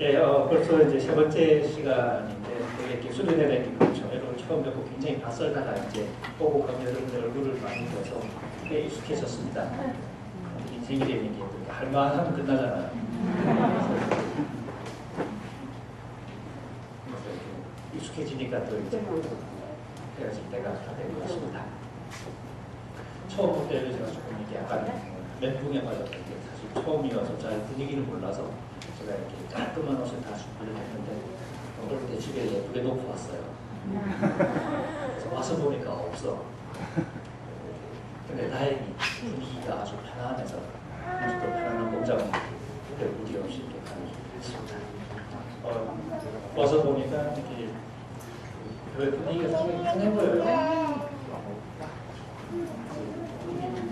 예, 벌써 이제 세 번째 시간인데 이렇게 수련회 다니기 그렇죠. 여러분 처음 뵙고 굉장히 낯설다가 이제 보고 가면 여러분들 얼굴을 많이 봐서 꽤 익숙해졌습니다. 인생이라는 게 이렇게 할만하면 끝나잖아요. 그래서 이렇게 익숙해지니까 또 이제 헤어질 때가 다 된 것 같습니다. 처음 볼 때는 제가 조금 이렇게 약간 멘붕에 맞았던 게 사실 처음이어서 잘 분위기를 몰라서 제가 이렇게 깔끔한 옷을 다 준비를 했는데 올 때 집에 예쁘게 놓고 왔어요. 그래서 와서 보니까 없어. 근데 다행히 분위기가 아주 편안해서 아주 또 편안한 공장을 무리 없이 이렇게 가는 있습니다. 와서 보니까 이렇게 분위기가 상당히 편해 보여요.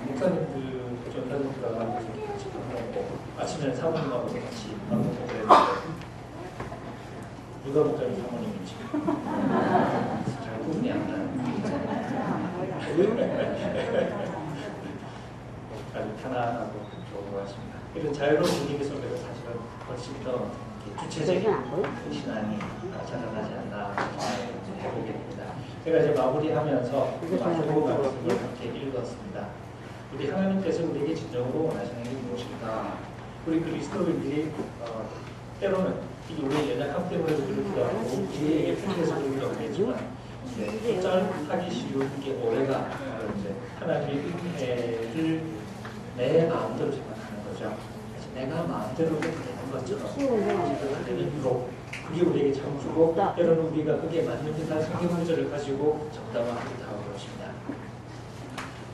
목사님 그 전사님과 같이 밥 먹고 아침에 사모님하고 같이 밥 먹고 그랬는데 누가 목사님 사모님인지 잘 구분이 안 나요. 아주 편안하고 좋은 것 같습니다. 이런 자유로운 분위기 속에서 사실은 훨씬 더 주체적인 신앙이 자라나지 않나 해보게 됩니다. 제가 이제 마무리하면서 마지막 말씀을 함께 읽었습니다. 우리 하나님께서 우리에게 진정으로 원하시는 게 무엇일까? 우리 그리스도인들이 때로는 우리의 연약함 때문에도 그렇기도 하고 우리에게 필요해서 그러기도 하겠지만 하기 쉬운 게 오해가 이제 하나님의 은혜를 내 마음대로 생각하는 거죠. 그래서 내가 마음대로 되는 것처럼 되는 유로 그게 우리에게 참 주고 때로는 우리가 그게 맞는 듯한 성경 문제를 가지고 정당화하기도 하고 그렇습니다.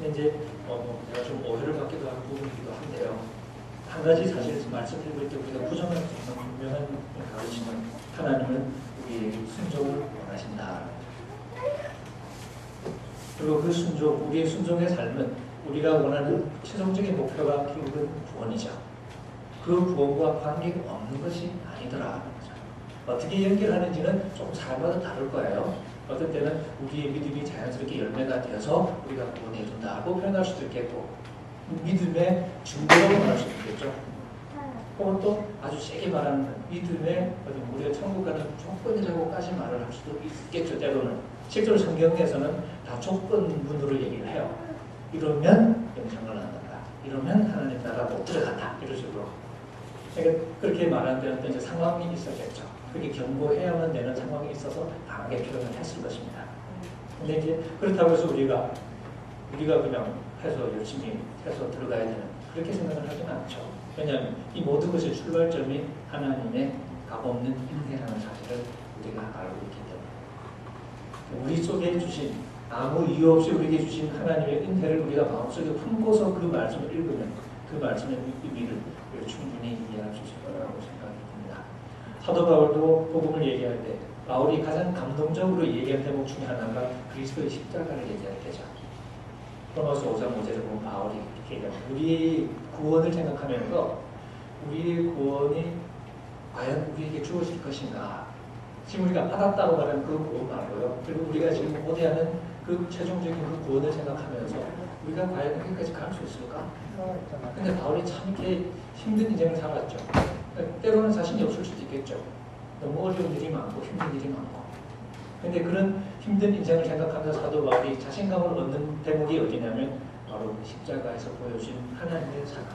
근데 이제 제가 좀 오해를 받기도 하는 부분이기도 한데요. 한 가지 사실 말씀 드릴 때 우리가 부정할 수 있는 분명한 가르침은 하나님은 우리의 순종을 원하신다. 그리고 그 순종, 우리의 순종의 삶은 우리가 원하는 최종적인 목표가 결국은 구원이죠. 그 구원과 관계가 없는 것이 아니더라. 어떻게 연결하는지는 조금 사람마다 다를 거예요. 어떤 때는 우리의 믿음이 자연스럽게 열매가 되어서 우리가 구원해 준다고 표현할 수도 있겠고 믿음의 증거라고 말할 수도 있겠죠. 혹은 또 아주 세게 말하는 믿음의 우리가 천국 가는 조건이라고까지 말을 할 수도 있겠죠. 때로는 실제로 성경에서는 다 조건문으로 얘기를 해요. 이러면 영생을 얻는다. 이러면 하나님 나라 못 들어간다. 이런 식으로. 그러니까 그렇게 말하는 데는 이제 상황이 있었겠죠. 그게 경고해야만 되는 상황이 있어서 강하게 표현을 했을 것입니다. 근데 이제 그렇다고 해서 우리가 그냥 해서 열심히 해서 들어가야 되는 그렇게 생각을 하지는 않죠. 왜냐하면 이 모든 것의 출발점이 하나님의 값없는 인내라는 사실을 우리가 알고 있기 때문에 우리 속에 주신 아무 이유 없이 우리에게 주신 하나님의 은혜를 우리가 마음속에 품고서 그 말씀을 읽으면 그 말씀의 의미를 충분히 이해할 수 있을 거라고 생각이 듭니다. 사도 바울도 복음을 얘기할 때 바울이 가장 감동적으로 얘기한 대목 중에 하나가 그리스도의 십자가를 얘기할 때죠. 로마서 5장 5절에 보면 바울이 이렇게 얘기합니다. 우리의 구원을 생각하면서 우리의 구원이 과연 우리에게 주어질 것인가? 지금 우리가 받았다고 말하는 그 구원 말고요. 그리고 우리가 지금 고대하는 그 최종적인 그 구원을 생각하면서 우리가 과연 여기까지 갈 수 있을까? 근데 바울이 참 이렇게 힘든 인생을 살았죠. 때로는 자신이 없을 수도 있겠죠. 너무 어려운 일이 많고 힘든 일이 많고. 근데 그런 힘든 인생을 생각하면서 사도 바울이 자신감을 얻는 대목이 어디냐면 바로 십자가에서 보여준 하나님의 사랑.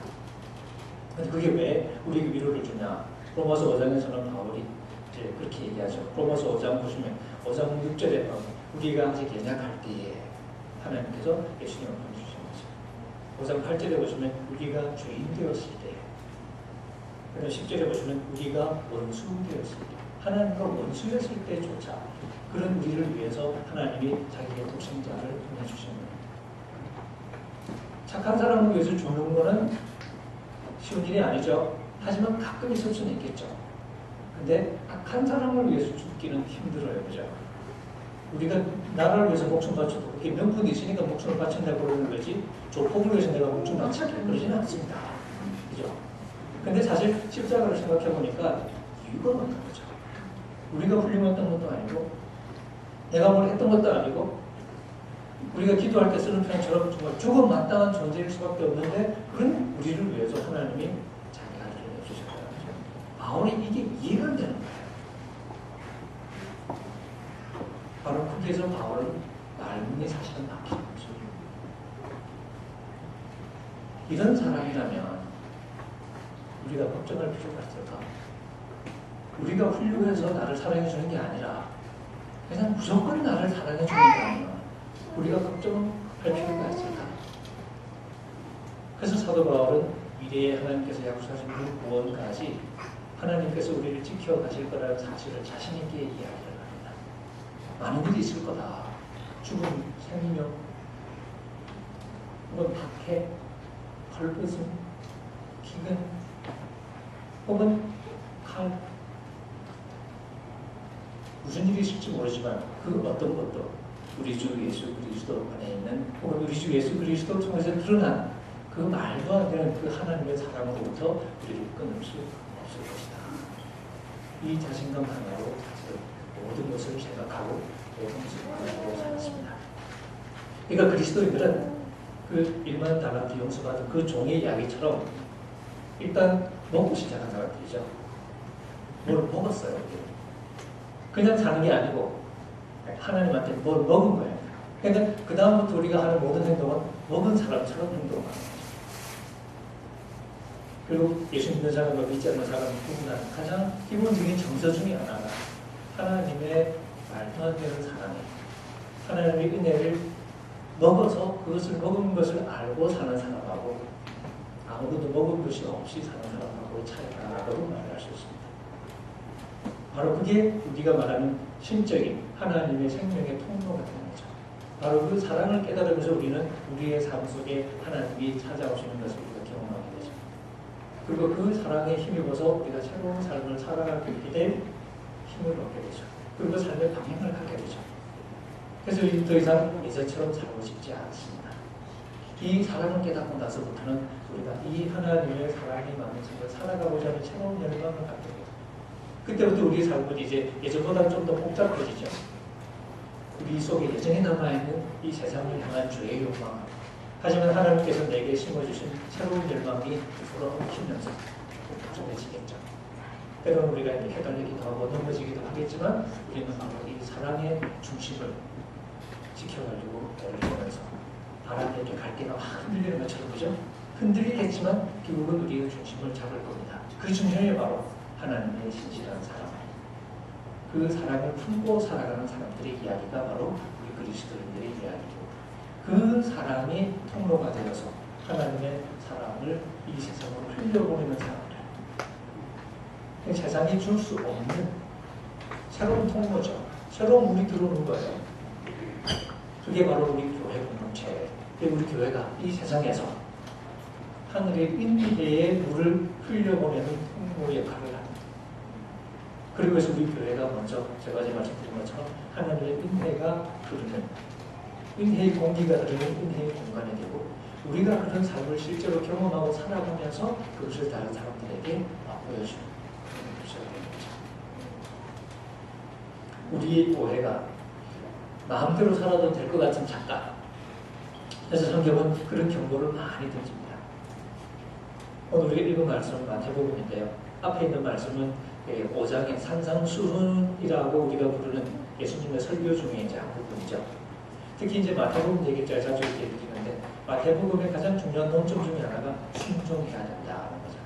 근데 그게 왜 우리에게 위로를 주냐? 로마서 5장에서는 바울이 이제 그렇게 얘기하죠. 로마서 5장 보시면 5장 6절에 우리가 아직 연약할 때에 하나님께서 예수님을 보내주신 거죠. 5장 8절에 보시면 우리가 죄인 되었을 때, 그리고 10절에 보시면 우리가 원수 되었을 때, 하나님과 원수였을 때조차 그런 우리를 위해서 하나님이 자기의 독생자를 보내주신 거예요. 착한 사람을 위해서 죽는 거는 쉬운 일이 아니죠. 하지만 가끔 있을 수는 있겠죠. 근데 악한 사람을 위해서 죽기는 힘들어요. 그죠? 우리가 나라를 위해서 목숨 바쳐도 그게 명분이 있으니까 목숨을 바친다고 그러는 거지 조폭을 위해서 내가 목숨 바치게 그러지는 않습니다. 그죠? 근데 사실 십자가를 생각해 보니까 이유가 없는 거죠. 우리가 훌륭했던 것도 아니고 내가 뭘 했던 것도 아니고 우리가 기도할 때 쓰는 표현처럼 정말 죽음 마땅한 존재일 수밖에 없는데 그런 우리를 위해서 하나님이 자기 아들을 내주셨다. 바울이 이게 이해가 안 여기에서 바울은 말문이 사실은 막히는 거죠. 이런 사람이라면 우리가 걱정할 필요가 있을까? 우리가 훌륭해서 나를 사랑해 주는 게 아니라 그냥 무조건 나를 사랑해 주는 게 아니라 우리가 걱정할 필요가 있을까? 그래서 사도 바울은 미래에 하나님께서 약속하신 그 구원까지 하나님께서 우리를 지켜가실 거라는 사실을 자신 있게 이야기를 합니다. 많은 일이 있을 거다. 죽음, 생명, 혹은 박해, 헐벗음, 기근, 혹은 칼. 무슨 일이 있을지 모르지만 그 어떤 것도 우리 주 예수 그리스도 안에 있는 혹은 우리 주 예수 그리스도 통해서 드러난 그 말도 안 되는 그 하나님의 사랑으로부터 우리를 끊을 수 없을 것이다. 이 자신감 하나로 사실 모든 것을 생각하고 모든 것을 하고 살았습니다. 그러니까 그리스도인들은 그 1만 달란트 용서받은 그 종의 이야기처럼 일단 먹고 시작한 사람들이죠. 뭘 먹었어요. 그냥 사는 게 아니고 하나님한테 뭘 먹은 거예요. 그러니까 그 다음부터 우리가 하는 모든 행동은 먹은 사람처럼 행동하는 거죠. 그리고 예수 믿는 사람과 믿지 않는 사람을 구분하는 가장 기본적인 정서 중에 하나가 하나님의 말도 안 되는 사랑에 하나님의 은혜를 먹어서 그것을 먹은 것을 알고 사는 사람하고 아무것도 먹은 것이 없이 사는 사람하고 차이가 나다고 말할 수 있습니다. 바로 그게 우리가 말하는 신적인 하나님의 생명의 통로가 되는 거죠. 바로 그 사랑을 깨달으면서 우리는 우리의 삶 속에 하나님이 찾아오시는 것을 우리가 경험하게 되죠. 그리고 그 사랑에 힘입어서 우리가 새로운 삶을 살아가게 될 힘을 얻게 되죠. 그리고 삶의 방향을 갖게 되죠. 그래서 우리는 더 이상 예전처럼 살고 싶지 않습니다. 이 사랑을 깨닫고 나서부터는 우리가 이 하나님의 사랑이 많은 삶을 살아가고자 하는 새로운 열망을 갖게 돼요. 그때부터 우리의 삶은 이제 예전보다 좀 더 복잡해지죠. 우리 속에 여전히 남아있는 이 세상을 향한 죄의 욕망. 하지만 하나님께서 내게 심어주신 새로운 열망이 불어넣히면서 복잡해지겠죠. 때로는 우리가 헷갈리기도 하고 넘어지기도 하겠지만 우리는 바로 이 사랑의 중심을 지켜가지고 올리면서 바람에 이렇게 갈대가 확 흔들리는 것처럼 그죠? 흔들리겠지만 결국은 우리의 중심을 잡을 겁니다. 그 중심이 바로 하나님의 신실한 사랑. 그 사랑을 품고 살아가는 사람들의 이야기가 바로 우리 그리스도인들의 이야기고 그 사랑이 통로가 되어서 하나님의 사랑을 이 세상으로 흘려보내는 사람들. 세상이 줄 수 없는 새로운 통로죠. 새로운 물이 들어오는 거예요. 그게 바로 우리 교회 공동체. 우리 교회가 이 세상에서 하늘의 인내의 물을 흘려보내는 통로 역할을 합니다. 그리고 그래서 우리 교회가 먼저 제가 어제 말씀드린 것처럼 하나님의 은혜가 흐르는 은혜의 공기가 흐르는 은혜의 공간이 되고 우리가 그런 삶을 실제로 경험하고 살아가면서 그것을 다른 사람들에게 보여주는 그런 것이 되는 거죠. 우리 교회가 마음대로 살아도 될 것 같은 작가. 그래서 성경은 그런 경고를 많이 던집니다. 오늘 우리가 읽은 말씀은 마태복음인데요. 앞에 있는 말씀은 5장의 산상수훈이라고 우리가 부르는 예수님의 설교 중에 이제 한 부분이죠. 특히 이제 마태복음 얘기를 제가 자주 이렇게 드리는데 마태복음의 가장 중요한 논점 중에 하나가 순종해야 된다는 거죠.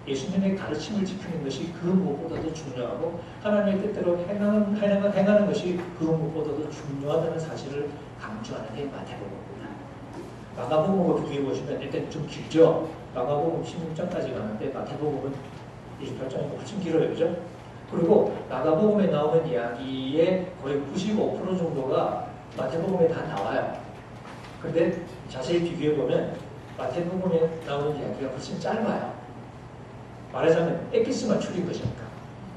예수님의 가르침을 지키는 것이 그 무엇보다도 중요하고 하나님의 뜻대로 행하는 것이 그 무엇보다도 중요하다는 사실을 강조하는 게 마태복음입니다. 마가복음을 비교해 보시면 일단 좀 길죠. 마가복음 16장까지 가는데 마태복음은 28장이고 훨씬 길어요. 그죠? 그리고 마가복음에 나오는 이야기의 거의 95% 정도가 마태복음에 다 나와요. 근데 자세히 비교해보면 마태복음에 나오는 이야기가 훨씬 짧아요. 말하자면 엑기스만 줄인 것이니까.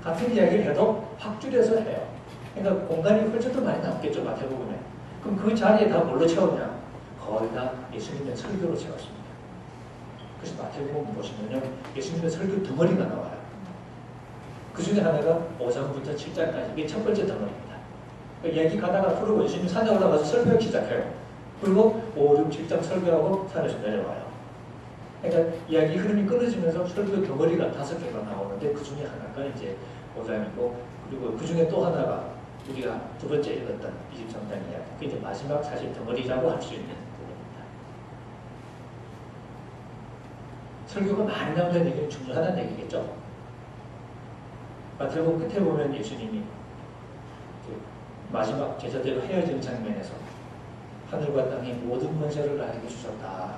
같은 이야기를 해도 확 줄여서 해요. 그러니까 공간이 훨씬 더 많이 남겠죠. 마태복음에. 그럼 그 자리에 다 뭘로 채웠냐? 거의 다 예수님의 설교로 채웠습니다. 그래서 마태복음 보시면요. 예수님의 설교 덩어리가 나와요. 그 중에 하나가 5장부터 7장까지. 이게 첫 번째 덩어리입니다. 그러니까 이야기 가다가 풀고 예수님 산에 올라가서 설교하기 시작해요. 그리고 5, 6, 7장 설교하고 산에서 내려와요. 그러니까 이야기 흐름이 끊어지면서 설교 덩어리가 5개가 나오는데 그 중에 하나가 이제 5장이고 그리고 그 중에 또 하나가 우리가 두 번째 읽었던 23장 이야기. 그 이제 마지막 사실 덩어리라고 할 수 있는 부분입니다. 설교가 많이 나오는 얘기는 중요하다는 얘기겠죠. 마태복음 끝에 보면 예수님이 그 마지막 제자들과 헤어지는 장면에서 하늘과 땅의 모든 권세를 나에게 주셨다.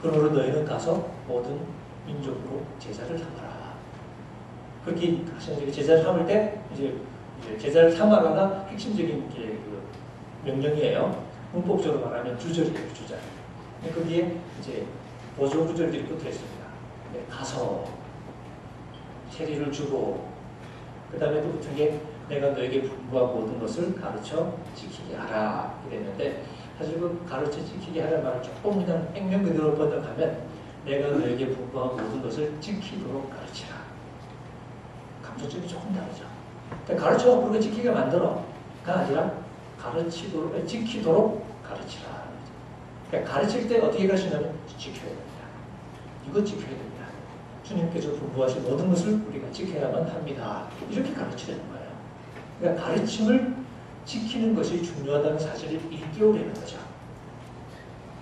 그러므로 너희는 가서 모든 민족으로 제자를 삼아라. 그렇게 하시는 제자를 삼을 때 이제 제자를 삼아라가 핵심적인 그 명령이에요. 문법적으로 말하면 주절이에요, 주절. 거기에 이제 보조 구절들이 붙어 있습니다. 네, 가서 세리를 주고 그 다음에 또 붙은 게 내가 너에게 분부한 모든 것을 가르쳐 지키게 하라 이랬는데 사실 그 가르쳐 지키게 하라는 말을 조금 그냥 액면 그대로 번역하면 내가 너에게 분부한 모든 것을 지키도록 가르치라. 감정적이 조금 다르죠. 그러니까 가르쳐가 그렇게 지키게 만들어가 아니라 가르치도록 지키도록 가르치라. 그러니까 가르칠 때 어떻게 가르치냐면 지켜야 됩니다. 이거 지켜야 됩니다. 주님께서 분부하신 모든 것을 우리가 지켜야만 합니다. 이렇게 가르치는 거예요. 그러니까 가르침을 지키는 것이 중요하다는 사실을 일깨우려는 거죠.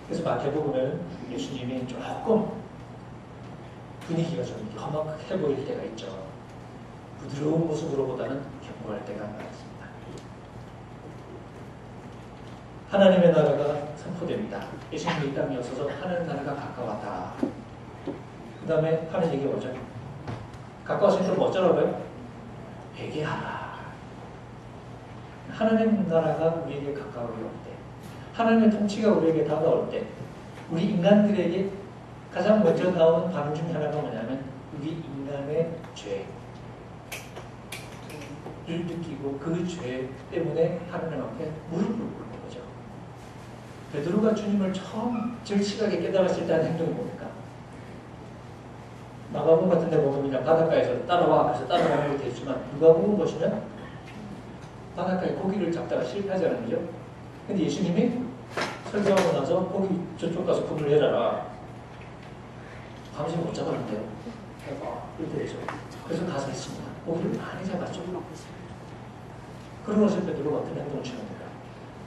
그래서 마태복음에는 예수님이 조금 분위기가 좀 험악해 보일 때가 있죠. 부드러운 모습으로보다는 경고할 때가 많습니다. 하나님의 나라가 선포됩니다. 예수님이 이 땅에 오셔서 하나님의 나라가 가까웠다. 그 다음에 하는 얘기가 뭐죠? 가까웠으니까 뭐 어쩌라고요? 회개하라. 하나님 나라가 우리에게 가까우게 올 때, 하나님의 통치가 우리에게 다가올 때, 우리 인간들에게 가장 먼저 나오는 반응 중에 하나가 뭐냐면 우리 인간의 죄를 느끼고 그 죄 때문에 하나님 앞에 무릎을 꿇는 거죠. 베드로가 주님을 처음 절실하게 깨달았을 때 하는 행동이 뭡니까? 마가복음 같은 데 보면 그냥 바닷가에서 따라와 그래서 따라가는 것도 있지만 누가복음 보시면 바닷가에 고기를 잡다가 실패하잖아요. 그죠? 근데 예수님이 설교하고 나서 고기 저쪽 가서 그물 내려라. 감시 못 잡았는데요. 이렇게 되죠. 그래서 가서 했습니다. 고기를 많이 잡았죠. 그러고 나서 베드로가 어떤 행동을 취합니까?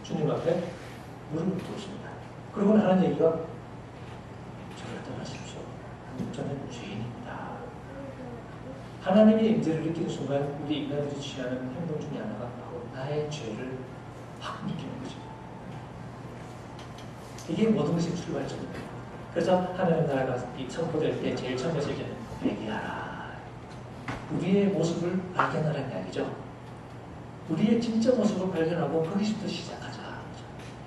주님 앞에 무릎을 꿇습니다. 그러고 하는 얘기가 저를 떠나십시오. 저는 죄인입니다. 하나님의 임재를 느끼는 순간 우리 인간들이 취하는 행동 중에 하나가 바로 나의 죄를 확 느끼는 거죠. 이게 모든 것이 출발점입니다. 그래서 하나님 나라가 선포될 때 제일 처음 했을 때는 회개하라. 우리의 모습을 발견하라는 이야기죠. 우리의 진짜 모습을 발견하고 거기서부터 시작하자.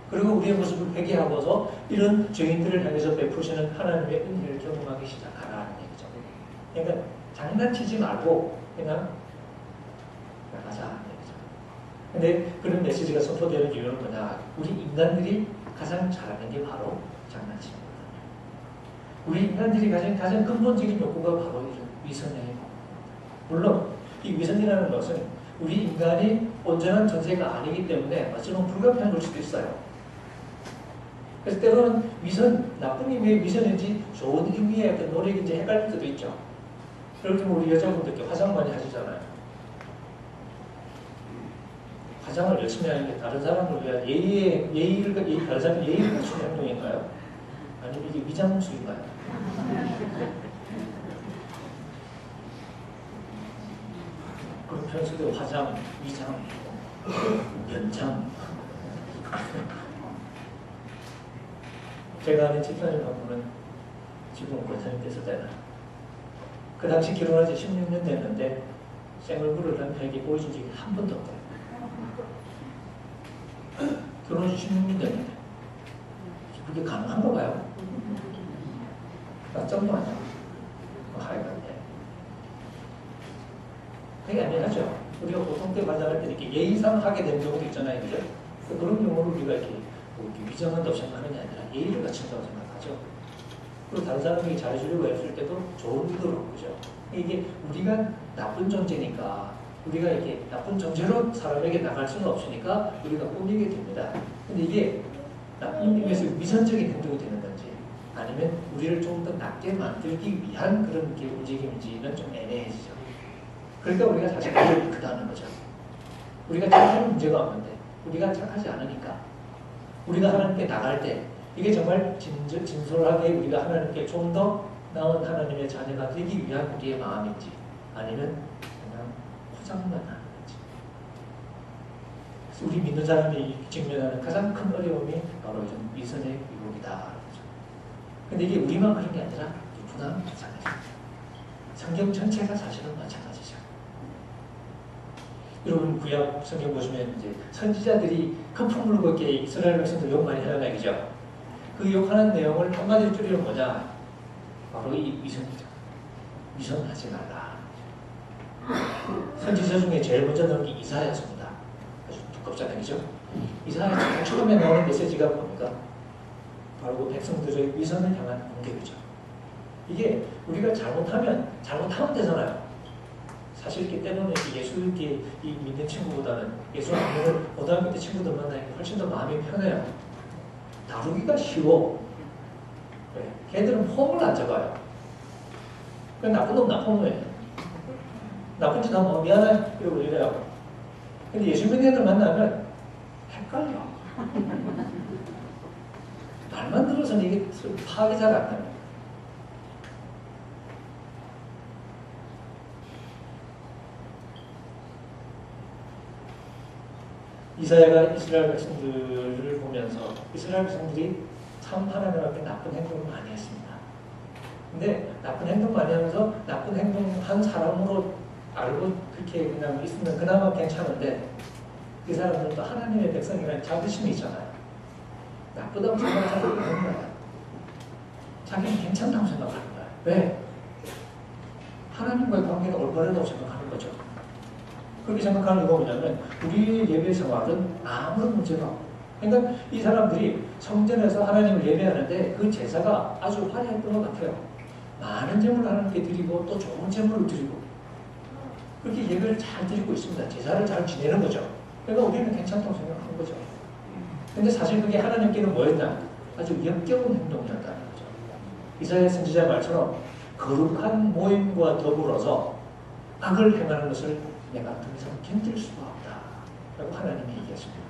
그리고 우리의 모습을 회개하고서 이런 죄인들을 향해서 베푸시는 하나님의 은혜를 경험하기 시작하라는 얘기죠. 그러니까 장난치지 말고 그냥 나가자는 얘기죠. 근데 그런 메시지가 선포되는 이유는 뭐냐? 우리 인간들이 가장 잘하는 게 바로 장난치는 거예요. 우리 인간들이 가장 근본적인 욕구가 바로 이런 위선의 욕구입니다. 물론 이 위선이라는 것은 우리 인간이 온전한 존재가 아니기 때문에 어쩌면 불가피한 걸 수도 있어요. 그래서 때로는 위선, 나쁜 의미의 위선인지 좋은 의미의 어떤 노력인지 헷갈릴 때도 있죠. 그럴 때면 우리 여자분들께 화장 많이 하시잖아요. 화장을 열심히 하는 게 다른 사람을 위한 다른 사람 예의를 갖추는 행동인가요? 아니면 이게 위장술인가요? 그럼 평소에 화장, 위장, 연장. 제가 아는 집사님 한 분은 지금 권사님 됐었잖아요. 그 당시 결혼한 지 16년 됐는데 생얼굴을 남편에게 보여준 적이 한 번도 없대요. 결혼한 지 16년 됐는데 그게 가능한가 봐요. 낯점도 아니야. 하여간데 그게 아니라죠. 우리가 보통 때 만나갈 때 이렇게 예의상 하게 되는 경우도 있잖아요. 그죠? 그런 경우를 우리가 이렇게 위장한다고 생각하는 게 아니라 예의를 갖춘다고 생각하죠. 그리고 다른 사람에게 잘해주려고 했을 때도 좋은 의도로 그죠? 이게 우리가 나쁜 존재니까 우리가 이렇게 나쁜 존재로 사람에게 나갈 수는 없으니까 우리가 꾸미게 됩니다. 근데 이게 나쁜 의미에서 위선적인 행동이 되는 건지 아니면 우리를 좀 더 낫게 만들기 위한 그런 움직임인지는 좀 애매해지죠. 그러니까 우리가 사실 그걸 크다는 거죠. 우리가 착하면 문제가 없는데 우리가 착하지 않으니까 우리가 하나님께 나갈 때 이게 정말 진솔하게 우리가 하나님께 좀 더 나은 하나님의 자녀가 되기 위한 우리의 마음인지 아니면 그냥 포장만 하는 건지. 그래서 우리 믿는 사람이 직면하는 가장 큰 어려움이 바로 이런 위선의 유혹이다. 근데 이게 우리만 그런 게 아니라 누구나 마찬가지입니다. 성경 전체가 사실은 마찬가지죠. 여러분 구약 성경 보시면 이제 선지자들이 거품 물고 이렇게 이스라엘 백성들 욕 많이 하잖아요, 그죠? 그 욕하는 내용을 한마디로 줄이면 뭐냐? 바로 이 위선이죠. 위선하지 말라. 선지자 중에 제일 먼저 나온 게 이사야서입니다. 아주 두껍잖아요, 그죠? 이사야 처음에 나오는 메시지가 뭡니까? 바로 그 백성들의 위선을 향한 공격이죠. 이게 우리가 잘못하면 되잖아요. 사실 이렇게 때로는 예수 이렇게 믿는 친구보다는 예수 안 믿는 고등학교 때 친구들 만나니까 훨씬 더 마음이 편해요. 다루기가 쉬워. 네. 걔들은 폼을 안 잡아요. 그냥 나쁜 놈 나쁜 놈이에요. 나쁜 짓 하면 미안해 이러고 이래요. 근데 예수 믿는 애들 만나면 헷갈려. 말만 들어서는 이게 파악이 잘 안 돼요. 이사야가 이스라엘 백성들을 보면서 이스라엘 백성들이 참 하나님 앞에 나쁜 행동을 많이 했습니다. 근데 나쁜 행동 많이 하면서 나쁜 행동한 사람으로 알고 그렇게 그냥 있으면 그나마 괜찮은데 그 사람들도 하나님의 백성이라는 자부심이 있잖아요. 나쁘다고 생각하지 않는 거야. 자기는 괜찮다고 생각하는 거야. 왜? 하나님과의 관계가 올바르다고 생각하는 거죠. 그렇게 생각하는 이유가 뭐냐면 우리의 예배 생활은 아무런 문제가 없고, 그러니까 이 사람들이 성전에서 하나님을 예배하는데 그 제사가 아주 화려했던 것 같아요. 많은 제물을 하나님께 드리고 또 좋은 제물을 드리고 그렇게 예배를 잘 드리고 있습니다. 제사를 잘 지내는 거죠. 그러니까 우리는 괜찮다고 생각하는 거죠. 근데 사실 그게 하나님께는 뭐였냐? 아주 역겨운 행동이었다는 거죠. 이사야 선지자 말처럼 거룩한 모임과 더불어서 악을 행하는 것을 내가 더 이상 견딜 수가 없다 라고 하나님이 얘기했습니다.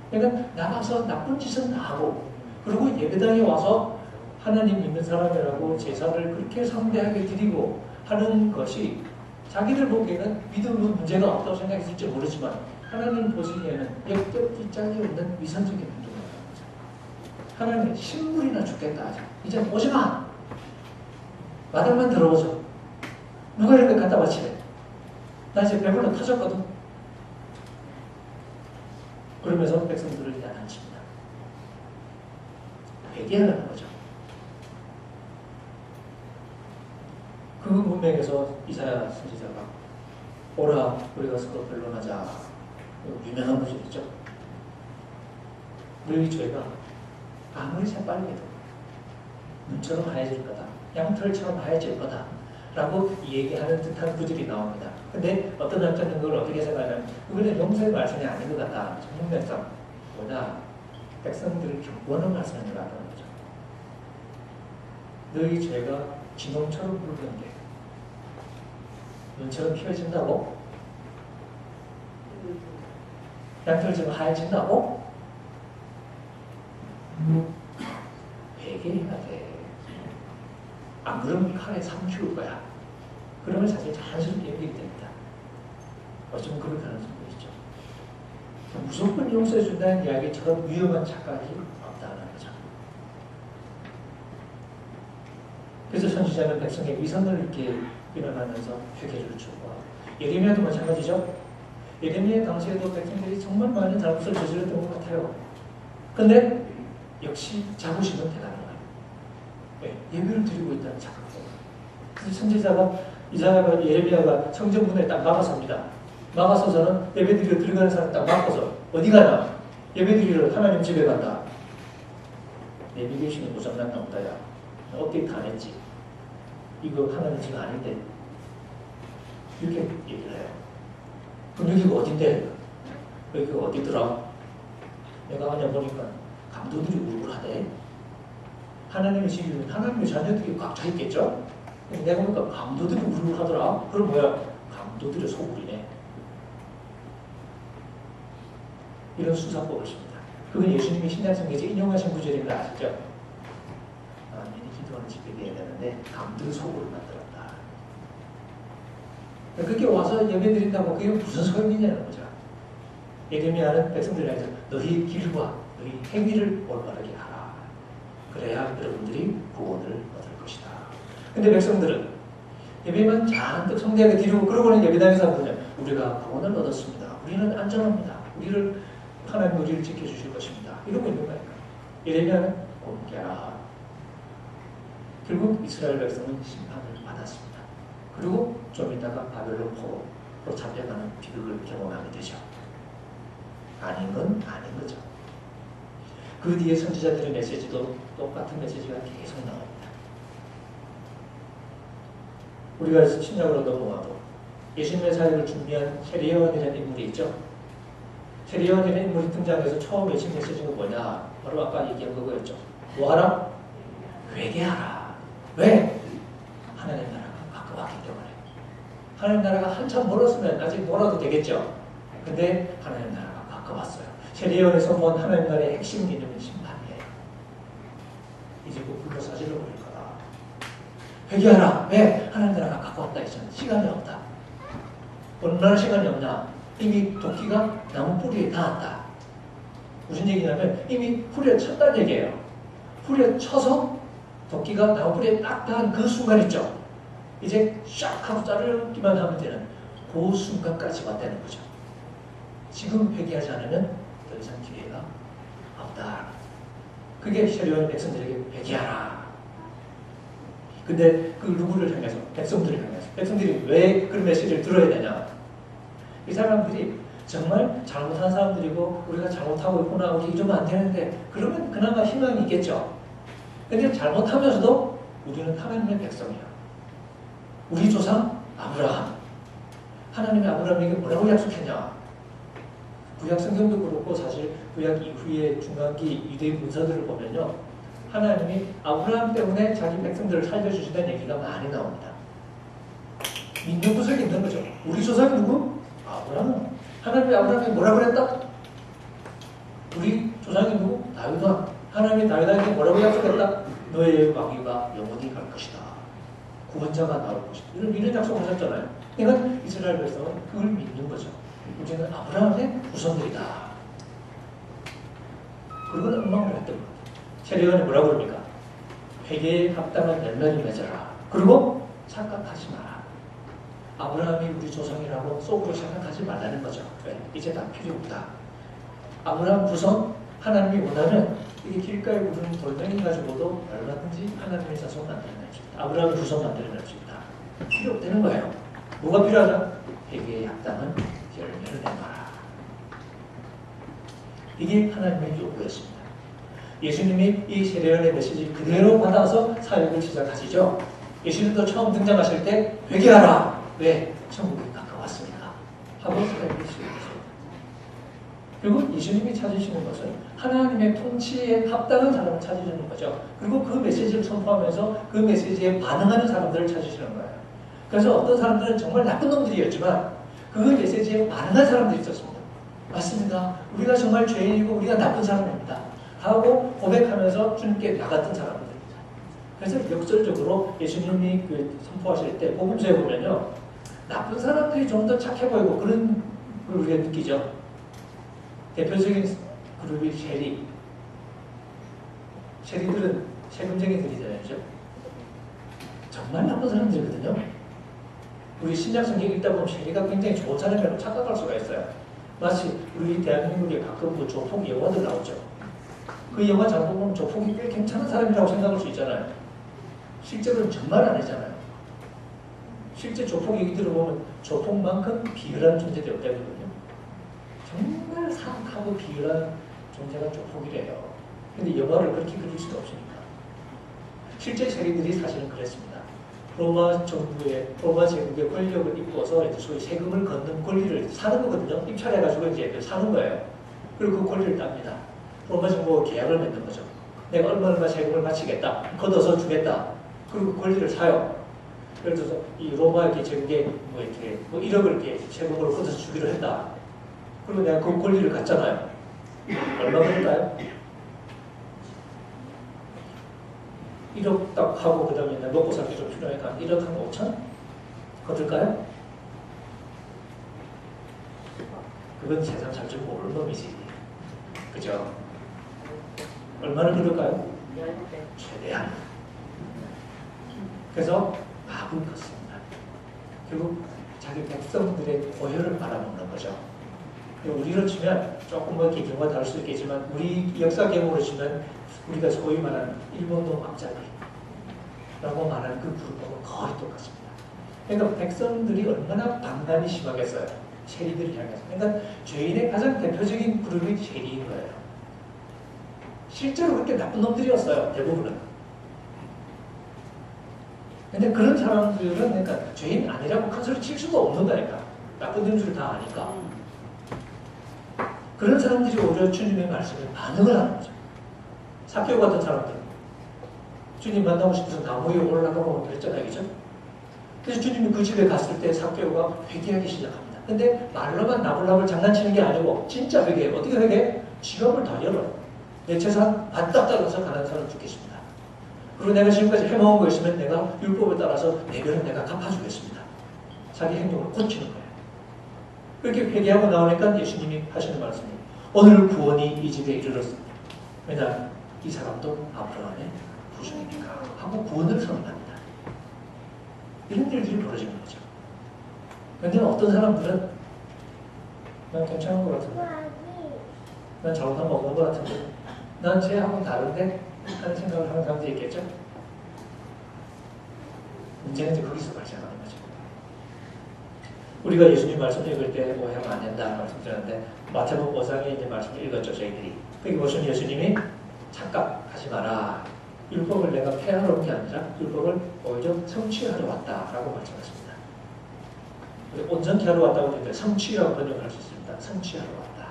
그러니까 나가서 나쁜 짓은 다 하고 그리고 예배당에 와서 하나님 믿는 사람이라고 제사를 그렇게 성대하게 드리고 하는 것이 자기들 보기에는 믿음은 문제가 없다고 생각했을지 모르지만 하나님 보시기에는 역겹기 짝이 없는 위선적인 행동이라는 거죠. 하나님 신물이나 죽겠다 하죠. 이제 오지마! 마당만 들어오죠. 누가 이렇게 갖다 바치래? 나 이제 배불러 터졌거든. 그러면서 백성들을 야단칩니다. 회개하라는 거죠. 그 문맥에서 이사야 선지자가 오라 우리가 서로 변론하자. 유명한 구절이죠. 너희 죄가 아무리 새빨개도 눈처럼 하얘질 거다. 양털처럼 하얘질 거다. 라고 얘기하는 듯한 구절이 나옵니다. 근데 어떤 학자는 그걸 어떻게 생각하냐면 그거는 용서의 말씀이 아닌 것 같다. 문맥상 보다 백성들을 경고하는 말씀이라는 거죠. 너희 죄가 진홍처럼 붉은데 눈처럼 피어진다고? 양털처럼 하얘진다고? 회개해야 돼. 안 그러면 칼에 삼키울 거야. 그러면 사실 자연스럽게 연결이 됩니다. 어쩌면 그럴 가능성도 있죠. 무조건 용서해 준다는 이야기처럼 위험한 착각이 없다는 거죠. 그래서 선지자는 백성의 위선을 이렇게 일어나면서 회개를 추구하고 예레미야도 마찬가지죠. 예레미야 당시에도 백성들이 정말 많은 잘못을 저질렀던 것 같아요. 근데 역시 자부심은 대단한 거예요. 네, 예배를 드리고 있다는 착각. 그래서 선지자가 이사야가 예레미야가 성전문에 딱 막아섭니다. 막아서서는 예배드리러 들어가는 사람 딱 막아서 어디 가나? 예배드리러 하나님 집에 간다. 내비게이션이 고장났나 보다. 야 업데이트 안 했지. 이거 하나님 집 아닌데 이렇게 얘기를 해요. 그럼 여기가 어딘데? 여기가 어디더라? 내가 그냥 보니까 감도들이 울울하대. 하나님의 집이면 하나님의 자녀들이 꽉 차 있겠죠? 근데 내가 보니까 감도들이 울울하더라. 그럼 뭐야? 감도들의 소굴이네. 이런 수사법을 씁니다. 그건 예수님이 신약성경에서 인용하신 구절인 거 아시죠? 미리 기도하는 집에 해야 되는데 감들 속으로 만들었다. 그렇게 와서 예배 드린다고 그게 무슨 소용이냐는 거죠. 예레미야는 백성들에게 너희 길과 너희 행위를 올바르게 하라. 그래야 여러분들이 구원을 얻을 것이다. 근데 백성들은 예배만 잔뜩 성대하게 드리고 그러고는 예배당에서 그러냐. 우리가 구원을 얻었습니다. 우리는 안전합니다. 하나님 우리를 지켜주실 것입니다. 이러고 있는 거니까. 예레미야는 공개라. 결국 이스라엘 백성은 심판을 받았습니다. 그리고 좀 이따가 바벨론 포로로 잡혀가는 비극을 경험하게 되죠. 아닌 건 아닌 거죠. 그 뒤에 선지자들의 메시지도 똑같은 메시지가 계속 나옵니다. 우리가 신약으로 넘어가도 예수님의 사역을 준비한 세리요한이라는 인물이 있죠. 세리요한이라는 인물이 등장해서 처음 외친 메시지는 뭐냐? 바로 아까 얘기한 그거였죠. 뭐하라? 회개하라. 왜? 하나님 나라가 가까웠기 때문에. 하나님 나라가 한참 멀었으면 아직 멀어도 되겠죠. 근데 하나님 나라가 가까웠어요. 세리요한에 선포한 하나님 나라의 핵심 개념은 심판이에요. 이제 곧 불로 사질러 버릴 거다. 회개하라. 왜? 하나님 나라가 가까웠다 했잖아. 시간이 없다. 얼마나 시간이 없냐? 이미 도끼가 나무 뿌리에 닿았다. 무슨 얘기냐면 이미 뿌리에 쳤다는 얘기예요. 뿌리에 쳐서 도끼가 나무 뿌리에 딱 닿은 그 순간 있죠. 이제 샥 하고 자르기만 하면 되는 그 순간까지 왔다는 거죠. 지금 회개하지 않으면 더 이상 기회가 없다. 그게 세리요한 백성들에게 회개하라. 근데 그 누구를 향해서? 백성들을 향해서. 백성들이 왜 그런 메시지를 들어야 되냐? 이 사람들이 정말 잘못한 사람들이고 우리가 잘못하고 있구나, 우리 이러면 안 되는데 그러면 그나마 희망이 있겠죠. 근데 잘못하면서도 우리는 하나님의 백성이야. 우리 조상 아브라함. 하나님이 아브라함에게 뭐라고 약속했냐? 구약 성경도 그렇고 사실 구약 이후의 중간기 유대 문서들을 보면요. 하나님이 아브라함 때문에 자기 백성들을 살려주시다는 얘기가 많이 나옵니다. 믿는 구석이 있는 거죠. 우리 조상이 누구? 아브라함. 하나님이 아브라함에게 뭐라고 그랬다? 우리 조상이 누구? 다윗아. 하나님이 다윗에게 뭐라고 약속했다? 너의 왕위가 영원히 갈 것이다. 구원자가 나올 것이다. 이런 약속을 하셨잖아요. 그러니까 이스라엘 백성은 그걸 믿는 거죠. 우리는 아브라함의 후손들이다. 그리고는 엉망을 했던 겁니다. 세리요한이 뭐라고 그럽니까? 회개에 합당한 열매를 맺어라. 그리고 착각하지 마라. 아브라함이 우리 조상이라고 속으로 생각하지 말라는 거죠. 왜? 이제 다 필요 없다. 아브라함 후손 하나님이 원하면 이 길가에 구르는 돌멩이 가지고도 얼마든지 하나님의 자손 만들어낼 수 있다. 아브라함의 후손 만들어낼 수 있다. 필요 없다는 거예요. 뭐가 필요하다? 회개에 합당한 열매를 내놔라. 이게 하나님의 요구였습니다. 예수님이 이 세례요한의 메시지를 그대로 받아서 사역을 시작하시죠. 예수님도 처음 등장하실 때 회개하라. 왜? 천국이 가까웠으니까 하고 사역을 시작했습니다. 그리고 예수님이 찾으시는 것은 하나님의 통치에 합당한 사람을 찾으시는 거죠. 그리고 그 메시지를 선포하면서 그 메시지에 반응하는 사람들을 찾으시는 거예요. 그래서 어떤 사람들은 정말 나쁜 놈들이었지만 그 메시지에 반응한 사람들이 있었습니다. 맞습니다. 우리가 정말 죄인이고 우리가 나쁜 사람입니다. 하고 고백하면서 주님께 나갔던 사람들입니다. 그래서 역설적으로 예수님이 선포하실 때 복음서에 보면요. 나쁜 사람들이 좀 더 착해 보이고 그런 걸 우리가 느끼죠. 대표적인 그룹이 세리. 세리들은 세금쟁이들이잖아요. 그죠? 정말 나쁜 사람들이거든요. 우리 신약성경 읽다 보면 세리가 굉장히 좋은 사람이라고 착각할 수가 있어요. 마치 우리 대한민국에 가끔 그 조폭 영화들 나오죠. 그 영화 잘 보면 조폭이 꽤 괜찮은 사람이라고 생각할 수 있잖아요. 실제로는 정말 아니잖아요. 실제 조폭 얘기 들어보면 조폭만큼 비열한 존재들이 없다거든요. 정말 사악하고 비열한 존재가 조폭이래요. 근데 영화를 그렇게 그릴 수가 없으니까. 실제 세리들이 사실은 그랬습니다. 로마 제국의 권력을 입고서 소위 세금을 걷는 권리를 사는 거거든요. 입찰해가지고 이제 사는 거예요. 그리고 그 권리를 땁니다. 로마 정부가 계약을 맺는 거죠. 내가 얼마 세금을 바치겠다. 걷어서 주겠다. 그리고 그 권리를 사요. 예를 들어서 이 로마 제국에 뭐 1억을 이렇게 세금으로 걷어서 주기로 했다. 그리고 내가 그 권리를 갖잖아요. 얼마 걸릴까요? 1억 딱 하고 그 다음에 먹고 살기 좀 필요하니까 1억 한 5천? 거둘까요? 그건 세상 살 줄 모르는 놈이지. 그죠? 얼마나 들을까요? 최대한. 그래서 밥은 컸습니다. 결국 자기 백성들의 고혈을 말아먹는 거죠. 우리로 치면 조금 뭐 경우가 다를 수 있겠지만 우리 역사 경우로 치면 우리가 소위 말하는 일본도 앞잡이라고 말하는 그 그룹하고 거의 똑같습니다. 그러니까 백성들이 얼마나 반감이 심하겠어요. 세리들을 향해서. 그러니까 죄인의 가장 대표적인 그룹이 세리인 거예요. 실제로 그렇게 나쁜 놈들이었어요. 대부분은. 근데 그런 사람들은 그러니까 죄인 아니라고 큰 소리 칠 수가 없는 거니까. 나쁜 점수를 다 아니까. 그런 사람들이 오히려 주님의 말씀에 반응을 하는 거죠. 삭개오 같은 사람들. 주님 만나고 싶어서 나무 위에 올라가고 그랬잖아요. 그죠? 그래서 주님이 그 집에 갔을 때 삭개오가 회개하기 시작합니다. 근데 말로만 나불나불 장난치는 게 아니고 진짜 회개해요. 어떻게 회개해? 지갑을 다 열어요. 내 재산 반딱 잘라서 가난한 사람 죽겠습니다. 그리고 내가 지금까지 해먹은 거 있으면 내가 율법에 따라서 내면은 내가 갚아주겠습니다. 자기 행동을 고치는 거예요. 그렇게 회개하고 나오니까 예수님이 하시는 말씀이 오늘 구원이 이 집에 이르렀습니다. 왜냐? 이 사람도 아브라함의 후손이니까 하고 구원을 선언합니다. 이런 일들이 벌어지는 거죠. 그런데 어떤 사람들은 난 괜찮은 것 같은데 난 잘못한 거 없는 것 같은데 난 쟤하고 다른데 하는 생각을 하는 사람들이 있겠죠? 문제는 이제 거기서 발생하는 거죠. 우리가 예수님 말씀 읽을 때 오해하면 안 된다 말씀드렸는데 마태복음 5장에 이제 말씀을 읽었죠. 저희들이. 거기 보시면 예수님이 착각하지 마라. 율법을 내가 폐하러 온 게 아니라 율법을 오히려 성취하러 왔다라고 말씀하십니다. 온전케 하러 왔다고 했는데 성취라고 번역할 수 있습니다. 성취하러 왔다.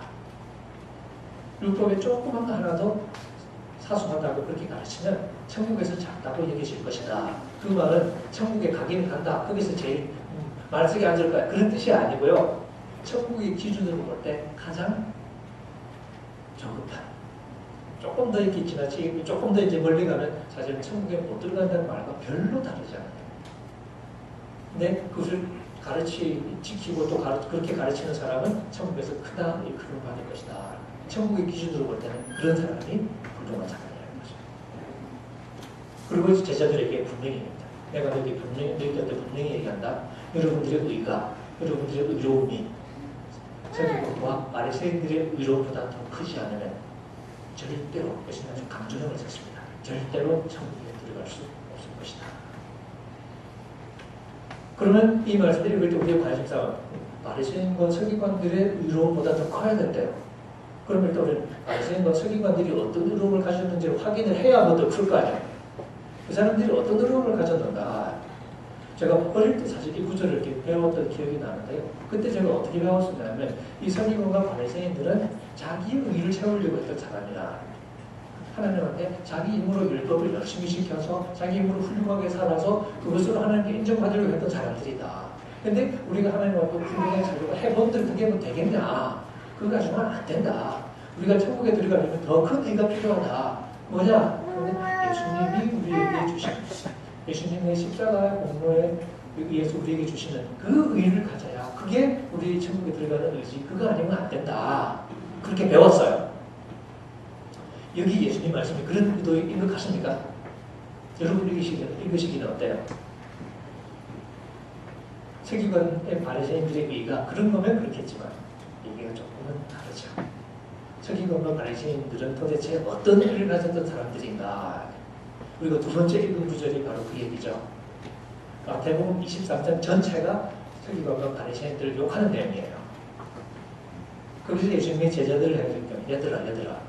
율법에 조그만 거 하나 더 사수한다고 그렇게 가르치면 천국에서 작다고 여기실 것이다. 그 말은 천국에 가긴 간다. 거기서 제일 말석에 앉을 거야. 그런 뜻이 아니고요. 천국의 기준으로 볼 때 가장 저급한 조금 더 이렇게 지나치게 조금 더 이제 멀리 가면 사실 천국에 못 들어간다는 말과 별로 다르지 않아요. 근데 그것을 지키고 또 그렇게 가르치는 사람은 천국에서 크다 이 그런 받을 것이다. 천국의 기준으로 볼 때는 그런 사람이 불동한 사람이라는 거죠. 그리고 제자들에게 분명히 합니다. 내가 너희들한테 분명히 얘기한다. 여러분들의 의가, 여러분들의 의로움이 서기관과 바리새인들의 의로움보다 더 크지 않으면 절대로 예수님은 아주 강조점을 썼습니다. 절대로 천국에 들어갈 수 없을 것이다. 그러면 이 말씀을 읽을 때 우리의 관심사가 바리새인과 서기관들의 의로움보다 더 커야 된대요. 그러면 일단 우리는 바리새인과 서기관들이 어떤 의로움을 가졌는지를 확인을 해야 더 클 거 아니에요. 그 사람들이 어떤 의로움을 가졌는가. 제가 어릴 때 사실 이 구절을 이렇게 배웠던 기억이 나는데요. 그때 제가 어떻게 배웠었냐면 이 서기관과 바리새인들은 자기의 의를 채우려고 했던 사람이라 하나님한테 자기 힘으로 율법을 열심히 지켜서 자기 힘으로 훌륭하게 살아서 그것으로 하나님께 인정받으려고 했던 사람들이다. 근데 우리가 하나님하고 훌륭하게 살려고 해본들 그게 뭐 되겠냐. 그거 가지고는 안 된다. 우리가 천국에 들어가려면 더 큰 의가 필요하다. 뭐냐? 예수님이 우리에게 주신 예수님의 십자가의 공로에 의해서 우리에게 주시는 그 의를 가져야 그게 우리 천국에 들어가는 의지. 그거 아니면 안 된다. 그렇게 배웠어요. 여기 예수님 말씀이 그런 의도인 것 같습니까? 여러분 읽으시기는 어때요? 서기관의 바리새인들의 의가 그런 거면 그렇겠지만 얘기가 조금은 다르죠. 서기관과 바리새인들은 도대체 어떤 의를 가졌던 사람들인가? 그리고 두 번째 읽은 구절이 바로 그 얘기죠. 마태복음 23장 전체가 서기관과 바리새인들을 욕하는 내용이에요. 거기서 예수님의 제자들을 해드릴게요. 얘들아.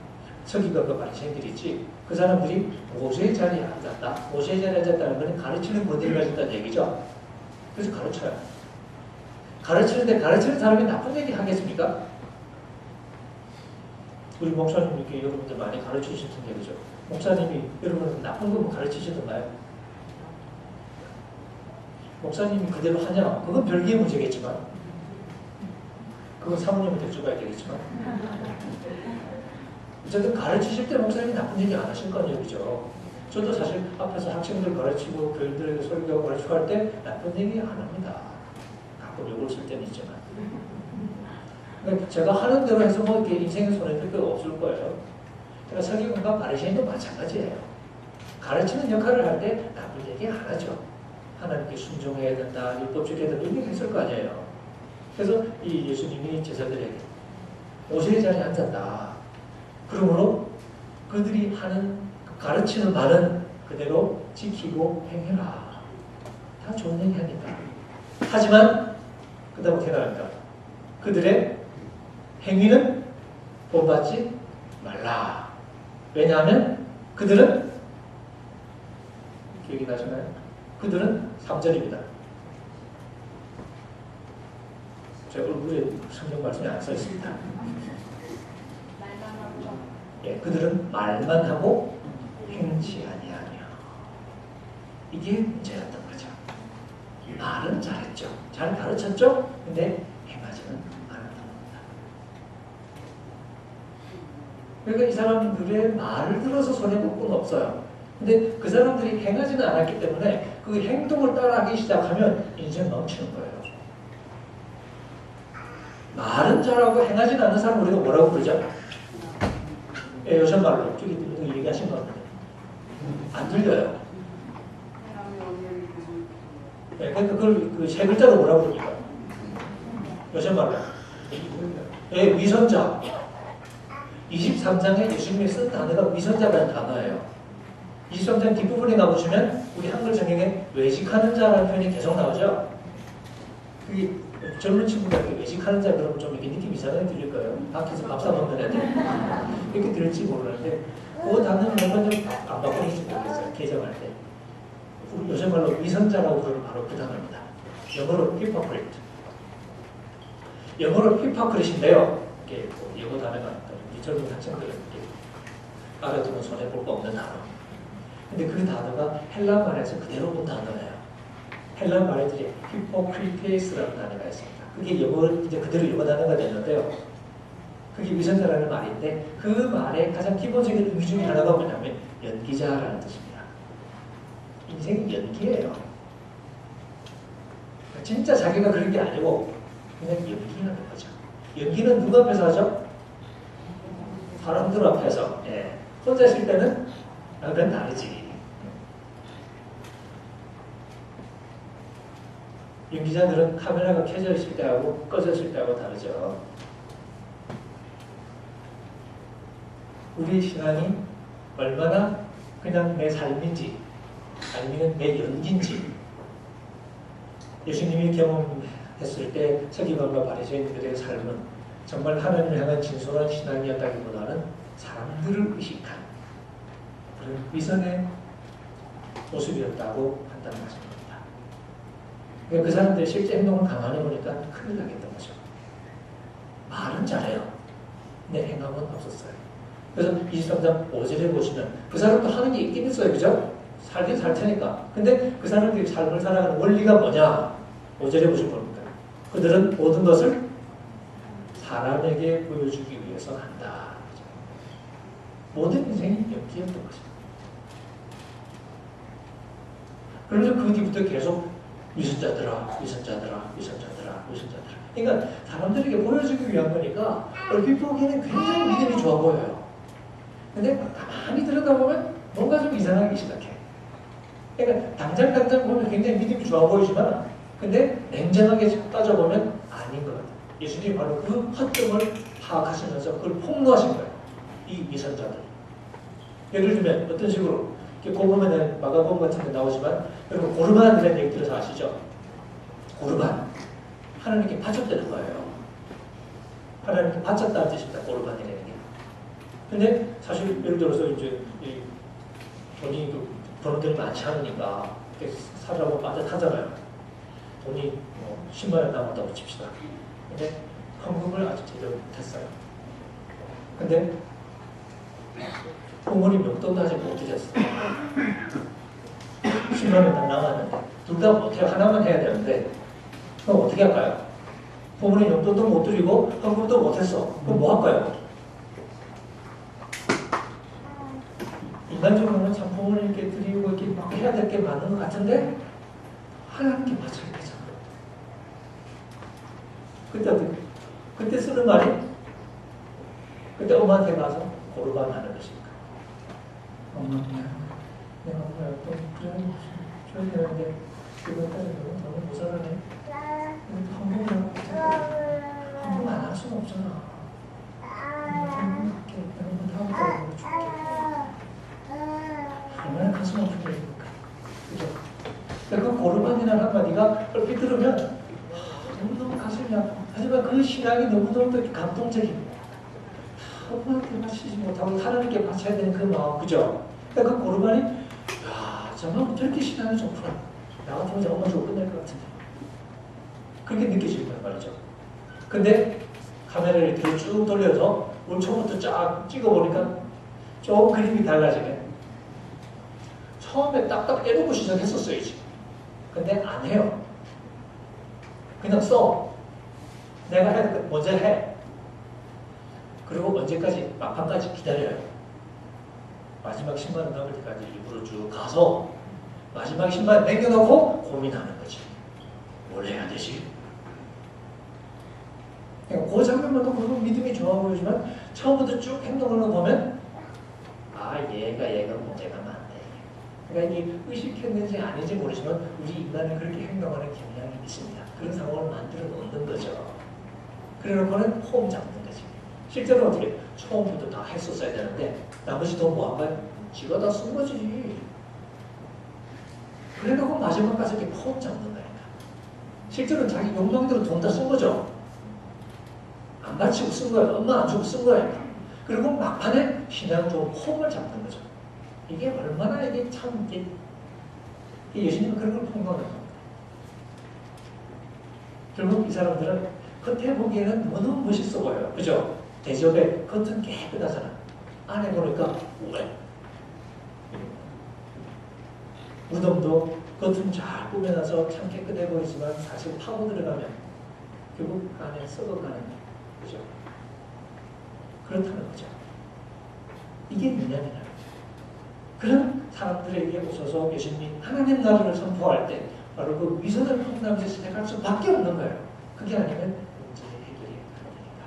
서기관과 바리새인들이 있지. 그 사람들이 모세의 자리에 앉았다. 모세의 자리에 앉았다는 것은 가르치는 권위를 가졌다는 얘기죠. 그래서 가르쳐요. 가르치는데 가르치는 사람이 나쁜 얘기 하겠습니까? 우리 목사님 이렇게 여러분들 많이 가르치실 텐데 그죠? 목사님이 여러분들 나쁜 거 가르치시던가요? 목사님이 그대로 하냐? 그건 별개의 문제겠지만 그건 사모님한테 여쭤봐야 되겠지만 어쨌든 가르치실 때 목사님이 나쁜 얘기 안 하실 거 아니에요, 그죠? 저도 사실 앞에서 학생들 가르치고 교인들에게 설교하고 가르치고 할 때 나쁜 얘기 안 합니다. 가끔 욕을 쓸 때는 있지만. 그러니까 제가 하는 대로 해서 뭐 이렇게 인생에 손해될 게 없을 거예요. 그러니까 서기관과 바리새인도 마찬가지예요. 가르치는 역할을 할 때 나쁜 얘기 안 하죠. 하나님께 순종해야 된다, 율법 지켜야 된다, 이런 얘기 했을 거 아니에요. 그래서 이 예수님이 제자들에게 오실의 자리에 앉았다. 그러므로 그들이 하는 가르치는 말은 그대로 지키고 행해라. 다 좋은 얘기 하니까. 하지만 그 다음 어떻게 나갑니까? 그들의 행위는 본받지 말라. 왜냐하면 그들은 기억이 나시나요? 그들은 3절입니다. 제 얼굴에 성경 말씀이 안 써 있습니다. 예, 그들은 말만 하고 행치 아니하며. 이게 문제였던 거죠. 말은 잘했죠. 잘 가르쳤죠. 근데 행하지는 않았던 겁니다. 그러니까 이 사람들의 말을 들어서 손해볼 건 없어요. 근데 그 사람들이 행하지는 않았기 때문에 그 행동을 따라하기 시작하면 인생 멈추는 거예요. 말은 잘하고 행하지는 않는 사람 우리가 뭐라고 그러죠? 예, 요즘 말로 저기 얘기하신 것 같은데 안 들려요. 예, 그러니까 그걸 그 세 글자로 뭐라고 그럽니까? 요즘 말로 예, 위선자. 23장에 예수님이 쓴 단어가 위선자라는 단어예요. 23장 뒷부분에 가보시면 우리 한글 성경에 외식하는 자라는 표현이 계속 나오죠. 그게 젊은 친구들한테 외식하는 자 그러면 좀 이렇게 느낌 이상하게 들릴 거예요. 밖에서 밥 사 먹는 애들 이렇게 들을지 모르는데 그 단어는 몇번 안 바꾸는지 모르겠어요. 개정할 때. 우리 요새 말로 위선자라고 부르는 바로 그 단어입니다. 영어로 hypocrite. 영어로 hypocrite인데요. 이게 영어 단어가 우리 젊은 학생들은 이렇게 알아두면 손해볼 거 없는 단어. 근데 그 단어가 헬라 말에서 그대로 온 단어예요. 헬라 말에들이 히포크리테스라는 단어가 있습니다. 그게 영어 이제 그대로 영어 단어가 되는데요. 그게 위선자라는 말인데 그 말의 가장 기본적인 의미 중에 하나가 뭐냐면 연기자라는 뜻입니다. 인생이 연기예요. 진짜 자기가 그런 게 아니고 그냥 연기하는 거죠. 연기는 누구 앞에서 하죠? 사람들 앞에서. 예. 혼자 있을 때는 그건 다르지. 연기자들은 카메라가 켜져 있을 때하고 꺼져 있을 때하고 다르죠. 우리의 신앙이 얼마나 그냥 내 삶인지 아니면 내 연기인지 예수님이 경험했을 때 서기관과 바리새인들의 삶은 정말 하나님을 향한 진솔한 신앙이었다기보다는 사람들을 의식한 그런 위선의 모습이었다고 판단하십니다. 그 사람들의 실제 행동을 가만히 보니까 큰일 나겠던 거죠. 말은 잘해요. 근데 행함은 없었어요. 그래서 23장 5절에 보시면 그 사람도 하는 게 있긴 있어요. 그죠? 살긴 살 테니까. 근데 그 사람들이 삶을 살아가는 원리가 뭐냐? 5절에 보시면 봅니다. 그들은 모든 것을 사람에게 보여주기 위해서 한다. 모든 인생이 연기였던 거죠. 그래서 그 뒤부터 계속 위선자들아, 위선자들아, 위선자들아, 위선자들아. 그러니까 사람들에게 보여주기 위한 거니까 얼핏 보기에는 굉장히 믿음이 좋아 보여요. 근데 가만히 들여다보면 뭔가 좀 이상하기 시작해. 그러니까 당장 보면 굉장히 믿음이 좋아 보이지만 근데 냉정하게 따져보면 아닌 것 같아요. 예수님이 바로 그 허점을 파악하시면서 그걸 폭로하신 거예요. 이 위선자들. 예를 들면 어떤 식으로 고르면 마가복음 같은 데 나오지만 여러분 고르반이라는 얘기 들어서 아시죠? 고르반. 하나님께 바쳤다는 거예요. 하나님께 바쳤다는 뜻입니다. 고르반이라는 게. 근데 사실 예를 들어서 이제 돈이 버는 돈이 많지 않으니까 살라고 빠듯하잖아요. 돈이 10만 원 남았다고 칩시다. 근데 헌금을 아직 제대로 못했어요. 근데 부모님 용돈도 아직 못 드렸어요. 10만 원 남았는데 둘 다 어떻게 하나만 해야 되는데 그럼 어떻게 할까요? 부모님 용돈도 못 드리고 헌금도 못했어. 그럼 뭐 할까요? 인간적으로는 참 부모님께 드리고 이렇게 막 해야 될 게 많은 것 같은데 하나님께 바쳐야 되잖아. 그때 어떻게? 그때 쓰는 말이 그때 엄마한테 가서 고르반 하는 것입니까? 엄마 미안. 내가 엄마를 또 줘야 되는데 이번까지 너무 모자라네. 한번 안 할 수는 없잖아. 할게. 다음 달에 줄게. 얼마나 가슴 아픈 일입니까? 그죠? 그 고르반이라는 한마디가 얼핏 들으면 너무너무 가슴이 아파. 하지만 그 신앙이 너무너무 감동적입니다. 엄마한테 바치지 못하고 하나님께 바쳐야 되는 그 마음, 그죠? 그러니까 그 고르반이, 야, 정말 저렇게 신앙이 좋구나. 나 같으면 정말 좀 끝날 것 같은데. 그렇게 느껴진단 말이죠. 근데 카메라를 뒤로 쭉 돌려서 원초부터 쫙 찍어보니까 조금 그림이 달라지네. 처음에 딱딱 빼놓고 시작했었어야지. 근데 안 해요. 그냥 써. 내가 해야 돼. 먼저 해. 그리고 언제까지? 막판까지 기다려요. 마지막 10만 원 남을 때까지 일부러 쭉 가서 마지막 10만 원 남겨놓고 고민하는 거지. 뭘 해야 되지? 그 장면만 보고 믿음이 좋아 보이지만 처음부터 쭉 행동하는 거 보면 아 얘가 문제가 많네. 그러니까 이게 의식했는지 아닌지 모르지만 우리 인간은 그렇게 행동하는 경향이 있습니다. 그런 상황을 만들어 놓는 거죠. 그래놓고는 폼 잡는 거지. 실제로 어떻게 처음부터 다 했었어야 되는데 나머지 돈 뭐 한 거야? 지가 다 쓴 거지. 그래놓고 마지막까지 이렇게 폼 잡는 거니까. 실제로 자기 욕망대로 돈 다 쓴 거죠. 안 바치고 쓴 거야. 엄마 안 주고 쓴 거야. 그리고 막판에 신앙적으로 폼을 잡는 거죠. 이게 얼마나 이게 참 예수님은 그런 걸 폭로하는 겁니다. 결국 이 사람들은 겉에 보기에는 너무 멋있어 보여요. 그죠? 대접에 겉은 깨끗하잖아. 안에 보니까 왜? 무덤도 겉은 잘 꾸며놔서 참 깨끗해 보이지만 사실 파고 들어가면 결국 안에 썩어가는 그죠? 그렇다는 거죠. 이게 민양이라는 거죠. 그런 사람들에게 오셔서 예수님이 하나님 나라를 선포할 때 바로 그 위선을 폭로하면서 시작할 수밖에 없는 거예요. 그게 아니면 문제 해결이 안 됩니다.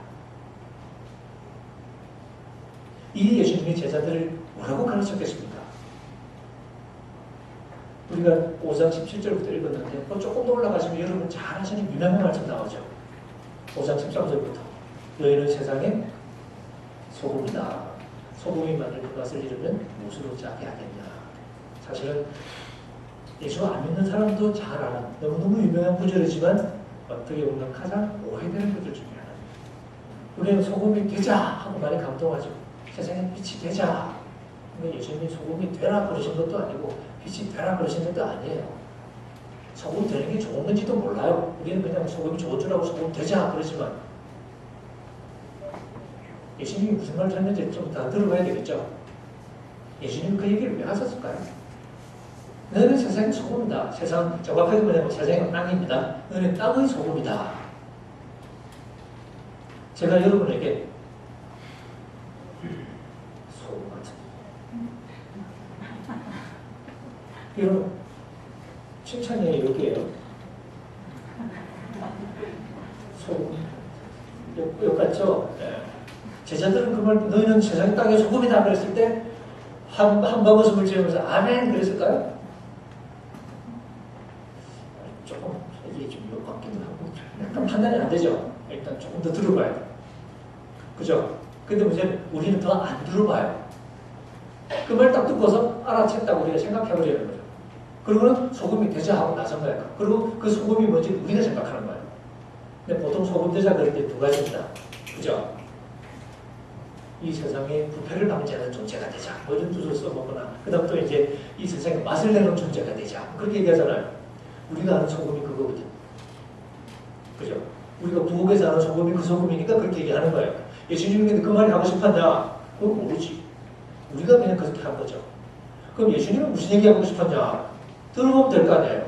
이 예수님이 제자들을 뭐라고 가르쳤겠습니까? 우리가 5장 17절부터 읽었는데 조금 더 올라가시면 여러분 잘 아시는 유명한 말씀 나오죠. 5장 13절부터 너희는 세상의 소금이다. 소금이 만들 것을 잃으면 무엇으로 짜게 하겠냐. 사실은 예수 안 믿는 사람도 잘 아는 너무너무 유명한 구절이지만 어떻게 보면 가장 오해되는 것들 중에 하나입니다. 우리는 소금이 되자 하고 많이 감동하죠. 세상에 빛이 되자. 근데 예수님이 소금이 되라 그러신 것도 아니고 빛이 되라 그러신 것도 아니에요. 소금 되는 게 좋은 건지도 몰라요. 우리는 그냥 소금이 좋은 줄 알고 소금 되자 그러지만 예수님이 무슨 말을 했는지 좀 다 들어봐야 되겠죠. 예수님이 그 얘기를 왜 하셨을까요? 너는 세상의 소금이다. 세상 정확하게 말하면 세상의 땅입니다. 너는 땅의 소금이다. 제가 여러분에게 소금 같은 여러분 칭찬이 여기에요. 소금 욕 같죠? 네. 제자들은 그 말, 너희는 세상 땅의 소금이다 그랬을 때 한 방울숨을 지으면서 아멘 그랬을까요? 조금 이게 좀 욕 같기도 하고 약간 판단이 안 되죠. 일단 조금 더 들어봐야 돼. 그죠? 근데 문제는 우리는 더 안 들어봐요. 그 말 딱 듣고서 알아챘다고 우리가 생각해버리는 거죠. 그리고는 소금이 되자 하고 나선 거예요. 그리고 그 소금이 뭔지 우리가 생각하는 거예요. 근데 보통 소금 되자 그럴 때 두 가지입니다. 그죠? 이 세상에 부패를 방지하는 존재가 되자. 뭐 이런 뜻을 써먹거나, 그 다음 또 이제 이 세상에 맛을 내는 존재가 되자. 그렇게 얘기하잖아요. 우리가 아는 소금이 그거거든. 그죠? 우리가 부엌에서 아는 소금이 그 소금이니까 그렇게 얘기하는 거예요. 예수님이 그 말이 하고 싶었냐? 그건 모르지. 우리가 그냥 그렇게 한 거죠. 그럼 예수님은 무슨 얘기하고 싶었냐? 들어보면 될 거 아니에요.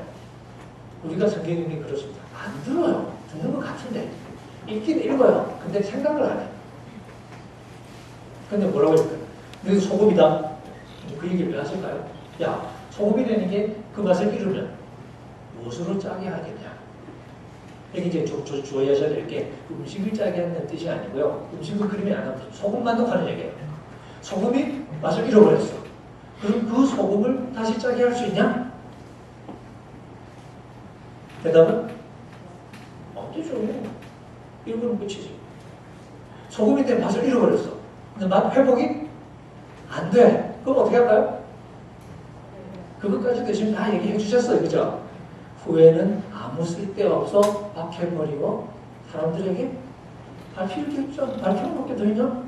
우리가 성경 읽는 게 그렇습니다. 안 들어요. 듣는 것 같은데. 읽긴 읽어요. 근데 생각을 안 해요. 근데 뭐라고 했을까요? 너희 소금이다. 그 얘기를 왜 하실까요? 야, 소금이라는 게 그 맛을 잃으면 무엇으로 짜게 하겠냐? 여기 이제 주의하셔야 될 게 음식을 짜게 하는 뜻이 아니고요. 음식을 그림에 안 하고 소금만 넣고 얘기예요. 소금이 맛을 잃어버렸어. 그럼 그 소금을 다시 짜게 할 수 있냐? 대답은 안 되죠. 잃어버리면 끝이지. 소금이 내 맛을 잃어버렸어. 근데 맛 회복이 안 돼. 그럼 어떻게 할까요? 그것까지 대신 다 얘기해 주셨어요. 그죠? 후회는 아무 쓸데없어 박해버리고 사람들에게 발필 게 없죠. 발표를 먹게 더 있냐?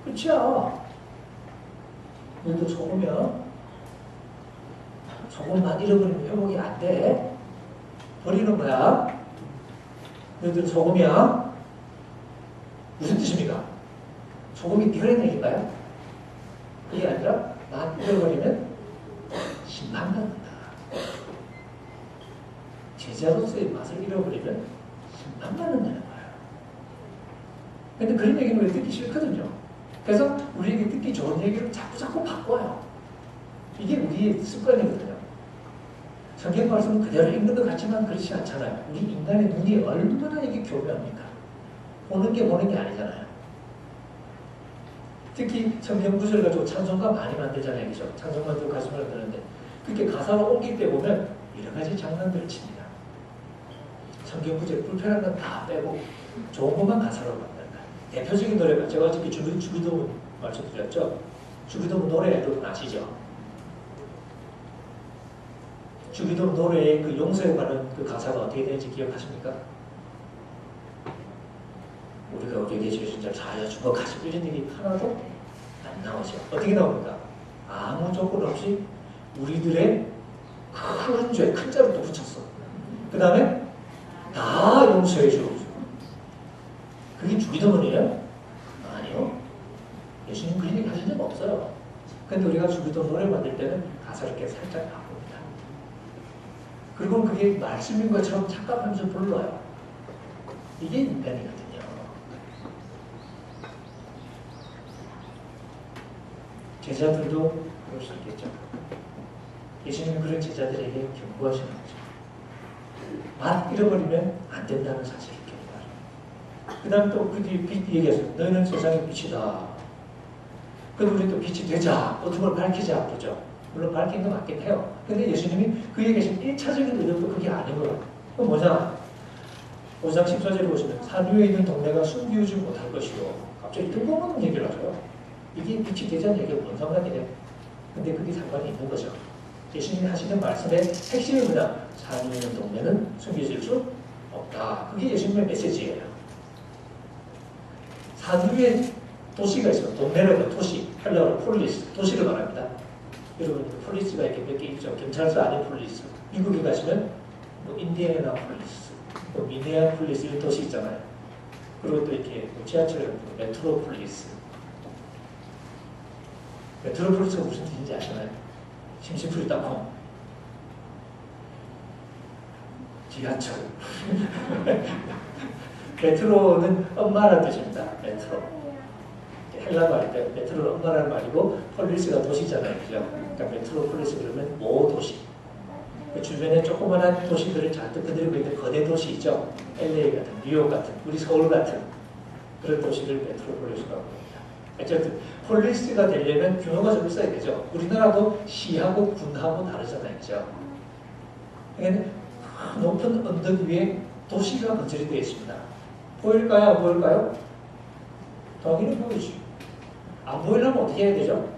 끝이야. 너희도 소금이야. 소금만 잃어버리면 회복이 안 돼. 버리는 거야. 너희들 소금이야. 무슨 뜻입니까? 소금이 뛰어난 얘기인가요? 그게 아니라 맛 잃어버리면 심판받는다. 제자로서의 맛을 잃어버리면 심판받는다는 거예요. 근데 그런 얘기는 왜 듣기 싫거든요. 그래서 우리에게 듣기 좋은 얘기를 자꾸 바꿔요. 이게 우리의 습관이거든요. 성경 말씀은 그대로 읽는 것 같지만 그렇지 않잖아요. 우리 인간의 눈이 얼마나 이게 교묘합니까? 보는 게 아니잖아요. 특히 성경 구절 가지고 찬송가 많이 만들잖아요. 그죠? 찬송 만들고 가수 만드는데 그렇게 가사로 옮길 때 보면 여러 가지 장난들을 칩니다. 성경 구절 불편한 건 다 빼고 좋은 것만 가사로 만든다. 대표적인 노래가 제가 어저께 주기도문 말씀드렸죠. 주기도문 노래 여러분 아시죠? 주기도문 노래의 그 용서에 관한 그 가사가 어떻게 되는지 기억하십니까? 우리가 우리에게 주신 자 자여 주목하시 이런 얘기 하나도 안 나오죠. 어떻게 나옵니까? 아무 조건 없이 우리들의 큰 죄, 큰 자로 또 붙였어. 그 다음에 다 용서해 주고. 그게 주기도문이에요? 아니요. 예수님 그런 얘기 하신 적 없어요. 근데 우리가 주기도문 노래 만들 때는 가사를 이렇게 살짝 바꿉니다. 그리고 그게 말씀인 것처럼 착각하면서 불러요. 이게 인간이거든요. 제자들도 그럴 수 있겠죠. 예수님은 그런 제자들에게 경고하시는 거죠. 맛 잃어버리면 안 된다는 사실을 경고하죠. 그 다음 또 그렇게 얘기했어요. 너희는 세상의 빛이다. 그래도 우리 또 빛이 되자. 어떤 걸 밝히자. 그죠? 물론 밝힌 건 맞긴 해요. 근데 예수님이 그에 계신 1차적인 의도도 그게 아닌 거예요. 그건 뭐냐? 5장 14절에 보시면 산 위에 있는 동네가 숨기우지 못할 것이요. 갑자기 뜬금없는 얘기를 하죠. 이게 빛이 되자는 얘기가 뭔 상관이래? 근데 그게 상관이 있는 거죠. 예수님이 하시는 말씀의 핵심이 뭐냐? 산 위에 있는 동네는 숨겨질 수 없다. 그게 예수님의 메시지예요. 산 위에 도시가 있어요. 동네라고 도시, 헬라어로 폴리스, 도시를 말합니다. 여러분 폴리스가 이렇게 몇 개 있죠. 경찰서 안에 폴리스. 미국에 가시면 뭐 인디애나 폴리스, 뭐 미네아폴리스 이런 도시 있잖아요. 그리고 또 이렇게 뭐 지하철에 메트로폴리스. 메트로폴리스가 무슨 뜻인지 아시나요? 심심풀이닷컴. 지하철. 메트로는 엄마라는 뜻입니다. 메트로. 헬라어 할 때 메트로는 엄마라는 말이고 폴리스가 도시잖아요. 그죠? 그러니까 메트로폴리스 그러면 모도시. 그 주변에 조그마한 도시들을 잔뜩 거느리고 있는 거대 도시 있죠. LA 같은, 뉴욕 같은, 우리 서울 같은 그런 도시를 메트로폴리스라고 합니다. 어쨌든 폴리스가 되려면 규모가 좀 있어야 되죠. 우리나라도 시하고 군하고 다르잖아요. 그죠? 그러니까 높은 언덕 위에 도시가 건설이 되어 있습니다. 보일까요? 안 보일까요? 당연히 보이지. 안 보이려면 어떻게 해야 되죠?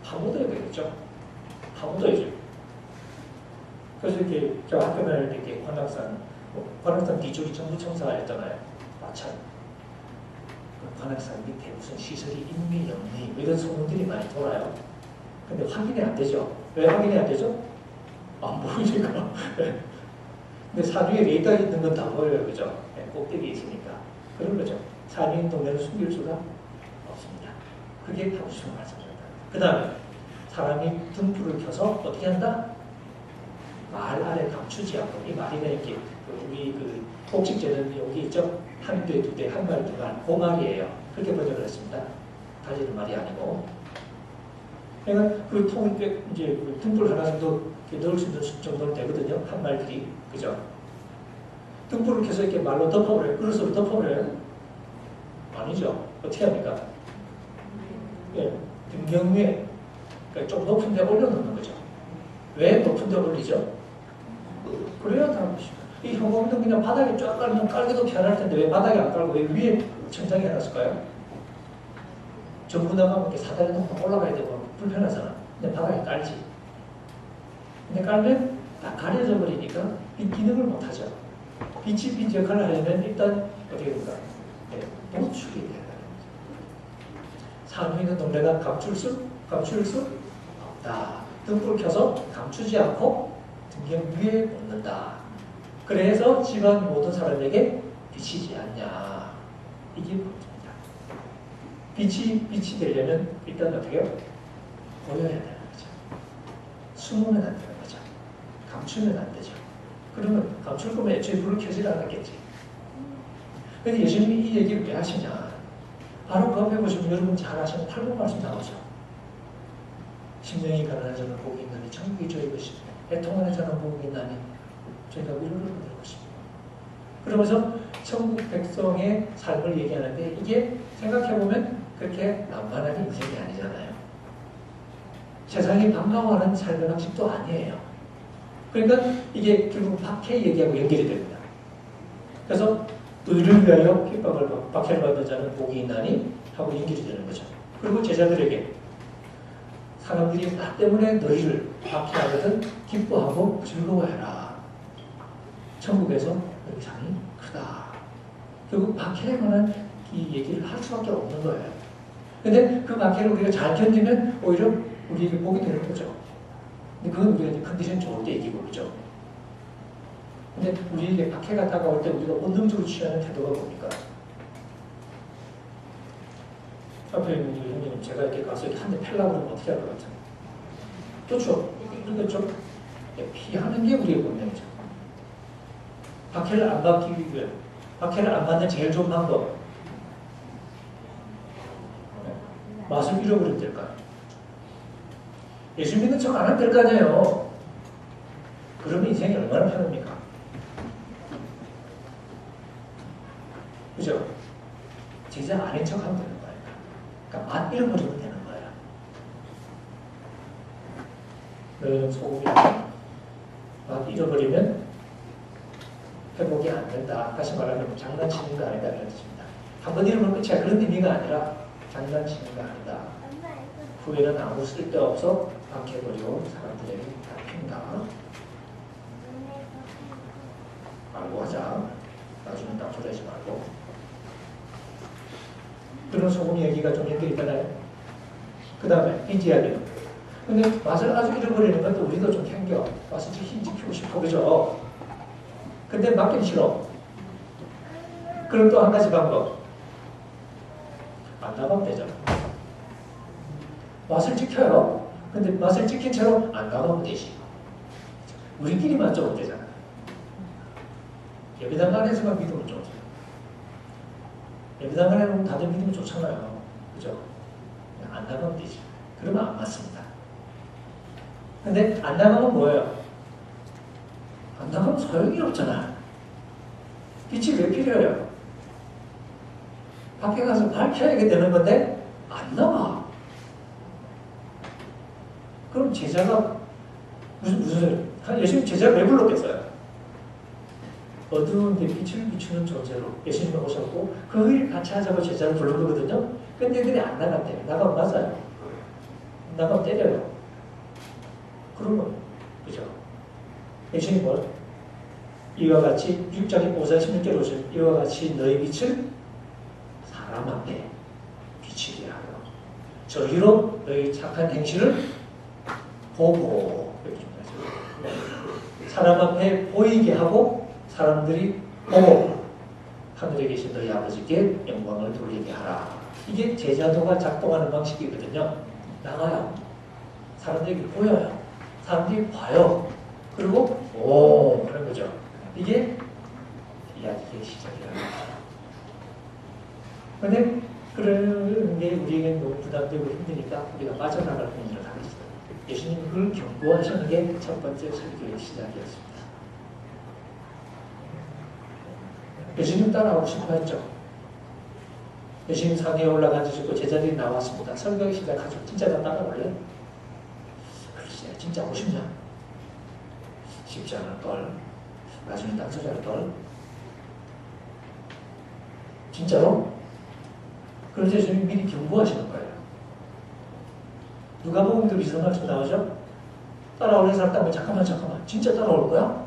파묻어야 되겠죠? 파묻어야죠. 그래서 이렇게 제가 학교 다닐 때 이렇게 관악산 뒤쪽이 정부 청사였잖아요. 마찬. 관악산 밑에 무슨 시설이 있니 없니 이런 소문들이 많이 돌아요. 근데 확인이 안 되죠. 왜 확인이 안 되죠? 안 보이니까. 근데 산 위에 레이더 있는 건 다 보여요. 그죠? 꼭대기에 있으니까. 그런 거죠. 산 위인 동네는 숨길 수가 없습니다. 그게 하고 싶은 말씀입니다. 그 다음에 사람이 등불을 켜서 어떻게 한다? 말 아래 감추지 않고 이 말이나 이렇게 우리 그 복식제는 여기 있죠? 한 대, 두 대, 한 말, 두 말, 그 말이에요. 그렇게 번역을 했습니다. 다지는 말이 아니고 그러니까 그 이제 그 등불 하나 정도 넣을 수 있는 정도는 되거든요. 한 말들이. 그죠? 등불을 켜서 이렇게 말로 덮어버려요. 그릇으로 덮어버려요. 아니죠. 어떻게 합니까? 예, 등경 위에 그러니까 좀 높은 데 올려놓는 거죠. 왜 높은 데 올리죠? 그래야 다른 것이죠. 이 형광등 그냥 바닥에 쫙 깔면 깔기도 편할 텐데 왜 바닥에 안 깔고 왜 위에 천장에 해놨을까요? 전부 나가면 이렇게 사다리 놓고 올라가야 되고 불편하잖아. 근데 바닥에 깔지. 근데 깔면 다 가려져 버리니까 이 기능을 못하죠. 빛 역할을 하려면 일단 어떻게 됩니까? 네, 노출이 돼야 돼요. 산에 있는 동네가 감출 수 없다. 등불을 켜서 감추지 않고 등경 위에 놓는다. 그래서 집안 모든 사람에게 비치지 않냐. 이게 문제입니다. 빛이 되려면 일단 어떻게 해요? 보여야 되는 거죠. 숨으면 안 되는 거죠. 감추면 안 되죠. 그러면 감출 거면 애초에 불을 켜질 않았겠지. 근데 예수님이 이 얘기를 왜 하시냐. 바로 그 앞에 보시면 여러분 잘 아시는 8번 말씀 나오죠. 심령이 가난한 자는 복이 있나니 천국이 저희 것이고 애통하는 자는 복이 있나니 저희가 위로를 받을 것입니다. 그러면서 천국 백성의 삶을 얘기하는데 이게 생각해보면 그렇게 남만한 인생이 아니잖아요. 세상이 반가워하는 삶의 방식도 아니에요. 그러니까 이게 결국 박해 얘기하고 연결이 됩니다. 그래서 의를 위하여 핍박을 받고 박해를 받는 자는 복이 있나니 하고 연결이 되는 거죠. 그리고 제자들에게 사람들이 나 때문에 너희를 박해하거든 기뻐하고 즐거워해라. 천국에서 너희 상이 크다. 결국 박해에 관한 이 얘기를 할 수밖에 없는 거예요. 근데 그 박해를 우리가 잘 견디면 오히려 우리에게 복이 되는 거죠. 근데 그건 우리가 컨디션 좋을 때 얘기고 그렇죠. 근데 우리에게 박해가 다가올 때 우리가 본능적으로 취하는 태도가 뭡니까? 앞에 있는 형님, 제가 이렇게 가서 한 대 펴려고 그러면 어떻게 할 것 같아요? 그렇죠? 그렇죠? 피하는 게 우리의 본능이죠. 박해를 안 받기 위해, 박해를 안 받는 제일 좋은 방법. 맛을 잃어버리면 될까요? 예수 믿는 척 안 하면 될 거 아니에요. 그러면 인생이 얼마나 편합니까? 그죠? 제자 아닌 척 하면 되는 거예요. 그러니까 맛 잃어버리면 되는 거예요. 너희는 소금이 맛 잃어버리면 회복이 안 된다. 다시 말하면 장난치는 거 아니다. 이런 뜻입니다. 한번 잃어버리면 끝이야. 그런 의미가 아니라 장난치는 거 아니다. 후회는 아무 쓸데없어 박해버리고 사람들에게 다핀다. 말고 하자. 나중에 딱 소리하지 말고. 그런 소금 얘기가 좀 연결이 되나요? 그 다음에 인지하기는. 근데 맛을 아주 잃어버리는 것도 우리도 좀 챙겨. 맛을 힘지키고 싶어. 그죠? 근데 맡기기 싫어. 그럼 또 한 가지 방법. 안 나가면 되잖아. 맛을 지켜요. 근데 맛을 지킨 채로 안 나가면 되지. 우리끼리만 좀 되잖아. 예배당 안에서만 믿으면 좋죠. 예배당 안에 오면 다들 믿으면 좋잖아요. 그죠? 안 나가면 되지. 그러면 안 맞습니다. 근데 안 나가면 뭐예요? 안 나가면 소용이 없잖아. 빛이 왜 필요해요? 밖에 가서 밝혀야 되는 건데 안 나와. 그럼 제자가 무슨 예수님 제자가 왜 불렀겠어요? 어두운 데 빛을 비추는 존재로 예수님이 오셨고 그 일 같이 하자고 제자를 부른 거거든요. 근데 애들이 안 나갔대요. 나가면 맞아요. 나가면 때려요. 그러면 그죠? 예수님은 뭘? 이와 같이 6장에 5장 16절에 오신 이와 같이 너희 빛을 사람 앞에 비치게 하여 저희로 너희 착한 행실을 보고 사람 앞에 보이게 하고 사람들이 보고 하늘에 계신 너희 아버지께 영광을 돌리게 하라. 이게 제자도가 작동하는 방식이거든요. 나가요. 사람들에게 보여요. 사람들이 봐요. 그리고 오 그런 거죠. 이게 이야기의 시작이라는 거죠. 그런데 그런 그게 우리에게 너무 부담되고 힘드니까 우리가 빠져나갈 뿐이라 하겠습니다. 예수님이 그걸 경고하시는 게 첫 번째 설교의 시작이었습니다. 예수님 따라하고 싶어 했죠. 예수님 산에 올라가시고 제자들이 나왔습니다. 설교하기 시작하죠. 진짜 나 따라올래? 글쎄, 진짜 하고 싶냐? 쉽지 않을 걸. 나중에 땅소리 할 걸. 진짜로? 그래서 예수님이 미리 경고하시는 거예요. 누가복음도 비슷한 말씀 나오죠? 따라오는 사람 따면 잠깐만 진짜 따라올 거야?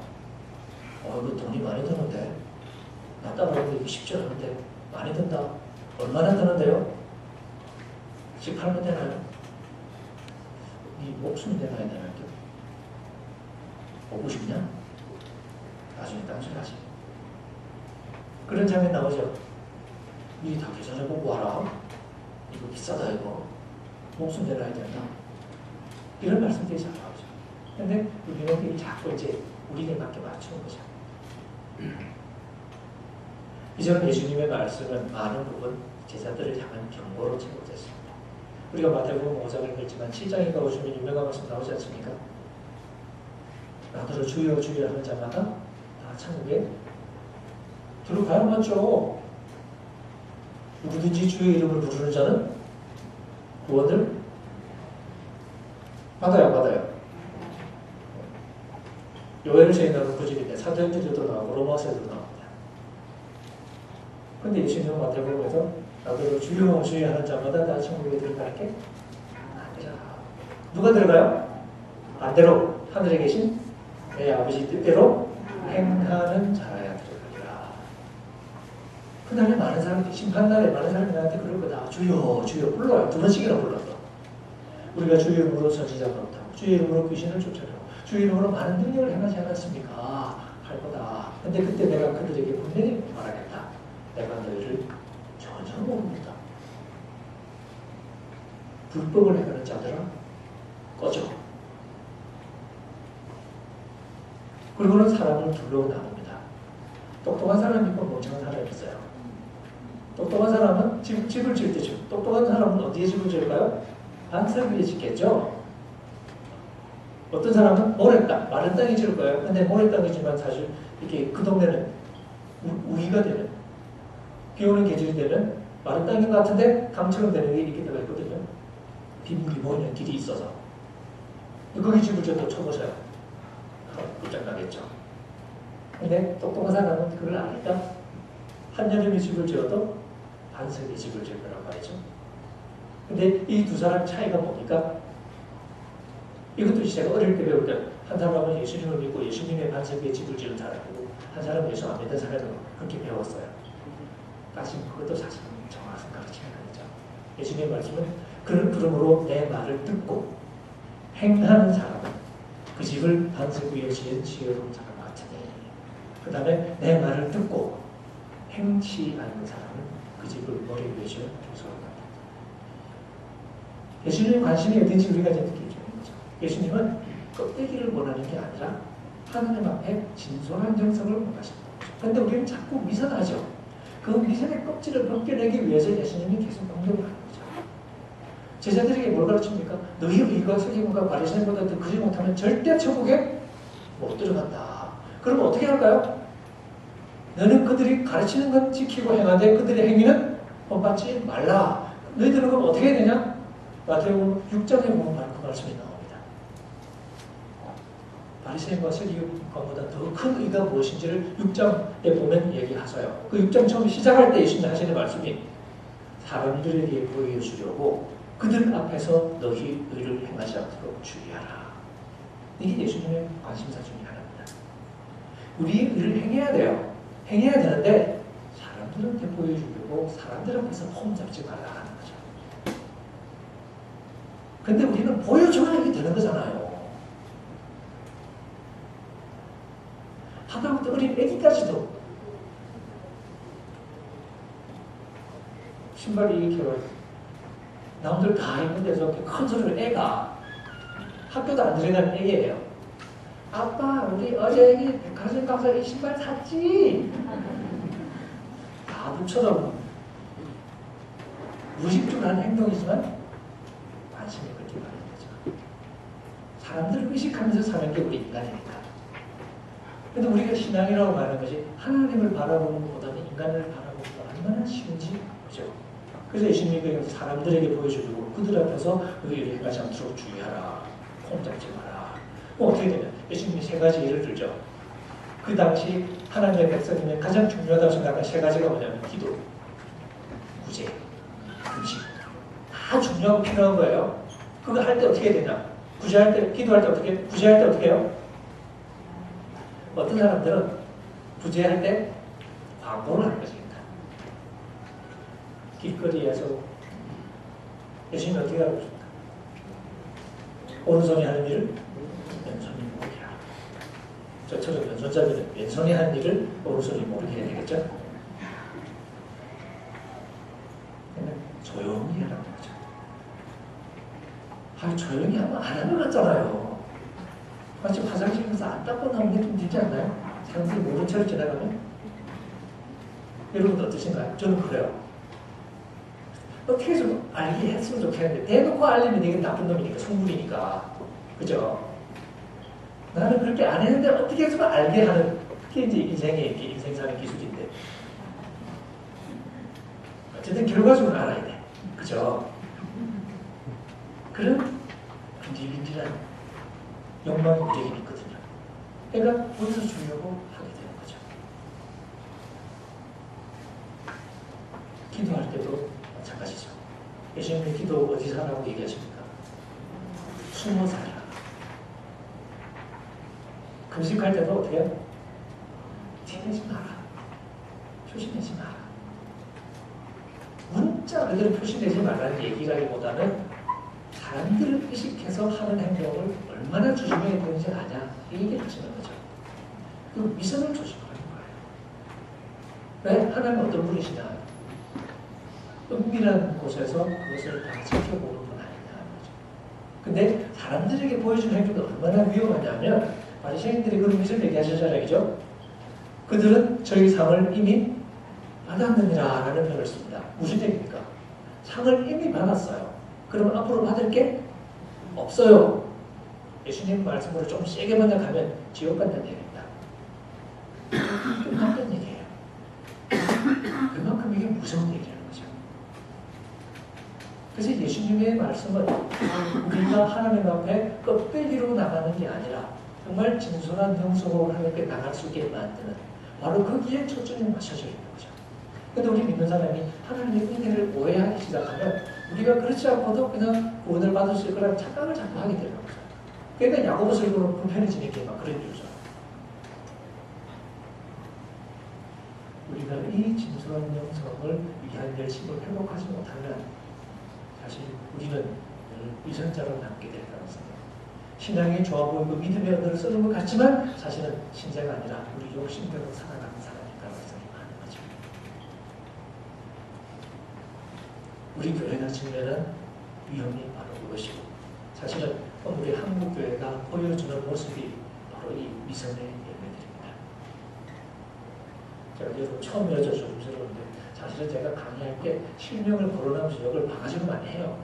이거 돈이 많이 드는데 나 따라오는데 이게 쉽지 않은데 많이 든다. 얼마나 드는데요? 18만 되나요? 이 목숨이 되나야 되나요? 보고 싶냐? 나중에 땅소리 하지. 그런 장면 나오죠? 미리 다 계산해보고 와라. 이거 비싸다 이거. 목숨 내놔야 된다. 이런 말씀들이 잘 나오죠. 근데 우리는 자꾸 이제 우리에게 맞게 맞추는 거죠. 이전 예수님의 말씀은 많은 부분 제자들을 향한 경고로 제공됐습니다. 우리가 마태복음 5장을 읽지만 7장에 가보시면 유명한 말씀 나오지 않습니까? 나더러 주여 주여 하는 자마다 다 천국에 들어가야만 죠. 누구든지 주의 이름을 부르는 자는 구원을 받아요. 요엘서에 나오는 구절인데 사도행전에도 나오고 로마서에도 나옵니다. 그런데 예수님은 마태복음에서 나더러 주여 주여 하는 자마다 다 천국에 들어갈게 아니라 누가 들어가요? 반대로 하늘에 계신 내 아버지 뜻대로 행하는 자라야 들어가리라. 그날에 많은 사람들이 심판날에 많은 사람이 나한테 그럴 거다. 주여 주여 불러요. 2번씩이나 불렀어. 우리가 주의 이름으로 선지자 노릇하고 주의 이름으로 귀신을 쫓아내고 주의 이름으로 많은 능력을 행하지 않았습니까? 할 거다. 근데 그때 내가 그들에게 분명히 말하겠다. 내가 너희를 전혀 모릅니다. 불법을 행하는 자들아 꺼져. 그리고는 사람을 둘로 나눕니다. 똑똑한 사람이 있고 멍청한 사람이 있어요. 똑똑한 사람은 집을 지을 때 똑똑한 사람은 어디에 집을 지을까요? 반석 위에 짓겠죠. 어떤 사람은 모래땅, 마른 땅에 지을 거예요. 근데 모래땅이지만 사실 이렇게 그 동네는 우기가 되는, 비 오는 계절이 되면 마른 땅인 것 같은데 강처럼 되는 게 이렇게 들어가 있거든요. 빗물이 모이는 길이 있어서. 거기 집을 지어도 쳐보세요. 끝장나겠죠. 근데 똑똑한 사람은 그걸 아니까 한여름에 집을 지어도 반석에 집을 지을 거란 말이죠. 근데 이 두 사람 차이가 뭡니까? 이것도 제가 어릴 때 배울 때 한 사람은 예수님을 믿고 예수님의 반석에 집을 지은 사람이고 한 사람은 예수 안 믿는 사람으로 그렇게 배웠어요. 사실 그것도 사실은 정확한 가르침이 아니죠. 예수님의 말씀은 그러므로 내 말을 듣고 행하는 사람은 그 집을 반석 위에 지은 지혜로운 사람 같으니 그 다음에 내 말을 듣고 행치 않는 사람은 그 집을 머리 위에 지은 교사로 같다. 예수님의 관심이 어딘지 우리가 이제 느끼게 되는 거죠. 예수님은 껍데기를 원하는 게 아니라 하나님 앞에 진솔한 정성을 원하십니다. 그런데 우리는 자꾸 미선하죠. 그 미선의 껍질을 벗겨내기 위해서 예수님이 계속 공격을 하는 거죠. 제자들에게 뭘 가르칩니까? 너희 의가 서기관과 바리새인보다 더 크지 못하면 절대 천국에 못 들어간다. 그럼 어떻게 할까요? 너는 그들이 가르치는 건 지키고 행하되 그들의 행위는 본받지 말라. 너희들은 그럼 어떻게 해야 되냐? 마태복음 6장에 보면 바로 그 말씀이 나옵니다. 바리새인과 서기관보다 더 큰 의가 무엇인지를 6장에 보면 얘기하셔요. 그 6장 처음 시작할 때 예수님 하시는 말씀이 사람들에게 보여주려고 그들 앞에서 너희 의를 행하지 않도록 주의하라. 이게 예수님의 관심사 중에 하나입니다. 우리 의를 행해야 돼요. 행해야 되는데 사람들한테 보여주려고 사람들 앞에서 폼 잡지 말라는 거죠. 근데 우리는 보여줘야 이게 되는 거잖아요. 하다못해 어린 애기까지도 신발이 이렇게 남들 다 있는데 저렇게 큰 소리를 애가 학교도 안 들어가는 애예요. 아빠 우리 어제 이 백화점 가서 이 신발 샀지? 다들 쳐다보고 무의식적으로 하는 행동이지만 관심이 그렇게 많은 거죠. 사람들을 의식하면서 사는 게 우리 인간이니까. 근데 우리가 신앙이라고 말하는 것이 하나님을 바라보는 것보다는 인간을 바라보는 게 얼마나 쉬운지 보죠. 그래서 예수님이 사람들에게 보여주고 그들 앞에서 너희 행하지 않도록 주의하라. 콩 잡지 마라. 뭐 어떻게 되냐. 예수님이 세 가지 예를 들죠. 그 당시 하나님의 백성이면 가장 중요하다고 생각하는 세 가지가 뭐냐면 기도, 구제, 금식. 다 중요하고 필요한 거예요. 그거 할 때 어떻게 되냐. 구제할 때, 기도할 때 어떻게, 구제할 때 어떻게 해요? 어떤 사람들은 구제할 때 광고를 하는 것입니다. 길거리에서 예수님이 어떻게 하고 있습니까? 오른손이 하는 일을 왼손이 모르게 하라. 저처럼 왼손잡이는 왼손이 하는 일을 오른손이 모르게 해야 되겠죠? 조용히 하라는 거죠. 조용히 하면 안 하는 것 같잖아요. 마치 화장실에서 안 닦고 나오는 게 좀 들지 않나요? 사람들이 모른 채로 지나가면? 여러분 어떠신가요? 저는 그래요. 어떻게 해서 알게 했으면 좋겠는데 대놓고 알리면 이게 나쁜 놈이니까, 속물이니까. 그죠? 나는 그렇게 안 했는데 어떻게 해서 알게 하는 그게 이제 인생의 인생 사는 기술인데 어쨌든 결과적으로 알아야 돼. 그죠? 그런 빈질빈질한 욕망이 우리에게 있거든요. 그러니까 보여주려고 하게 되는 거죠. 기도할 때도 마찬가지죠. 예수님이 기도 어디서 하라고 얘기하십니까? 숨어 살아. 금식할 때도 어떻게 해요? 티내지 마라. 표시내지 마라. 문자 그대로 표시내지 말라는 얘기라기보다는 사람들을 의식해서 하는 행동을 얼마나 조심해야 되는지 아냐 이 얘기를 하시는 거죠. 그 미선을 조심하는 거예요. 왜? 하나님은 어떤 분이시냐? 은밀한 곳에서 그것을 다 지켜보는 분 아니냐는 거죠. 근데 사람들에게 보여주는 행동이 얼마나 위험하냐면 바리새인들이 그런 것을 얘기하셨잖아요. 그죠? 그들은 저희 상을 이미 받았느니라 라는 표현을 씁니다. 무슨 얘기입니까? 상을 이미 받았어요. 그러면 앞으로 받을 게 없어요. 예수님 말씀으로 좀 세게 번역하면 지옥 간다는 얘기입니다. 끝났다는 얘기예요. 그만큼 이게 무서운 얘기라는 거죠. 그래서 예수님의 말씀은 우리가 하나님 앞에 껍데기로 나가는 게 아니라 정말 진솔한 영성으로 하나님께 나갈 수 있게 만드는 바로 거기에 초점이 맞춰져 있는 거죠. 근데 우리 믿는 사람이 하나님의 은혜를 오해하기 시작하면 우리가 그렇지 않고도 그냥 구원을 받을 수 있을 거라는 착각을 자꾸 하게 되는 거죠. 그러니까 야고보서 읽으면 불편해지는 게 막 그런 이유죠. 우리가 이 진솔한 영성을 위한 열심을 회복하지 못하면 사실 우리는 위선자로 남게 될 가능성이 신앙이 좋아 보이고 믿음의 언어를 쓰는 것 같지만 사실은 신자가 아니라 우리 욕심대로 살아가는 사람일 가능성이 많은 거죠. 우리 교회가 지내는 위험이 바로 그것이고 사실은 우리 한국교회가 보여주는 모습이 바로 이 미선의 예배들입니다. 제가 여러분 처음이라서 조심스러운데 사실은 제가 강의할 때 실명을 거론하면서 욕을 바가지로 많이 해요.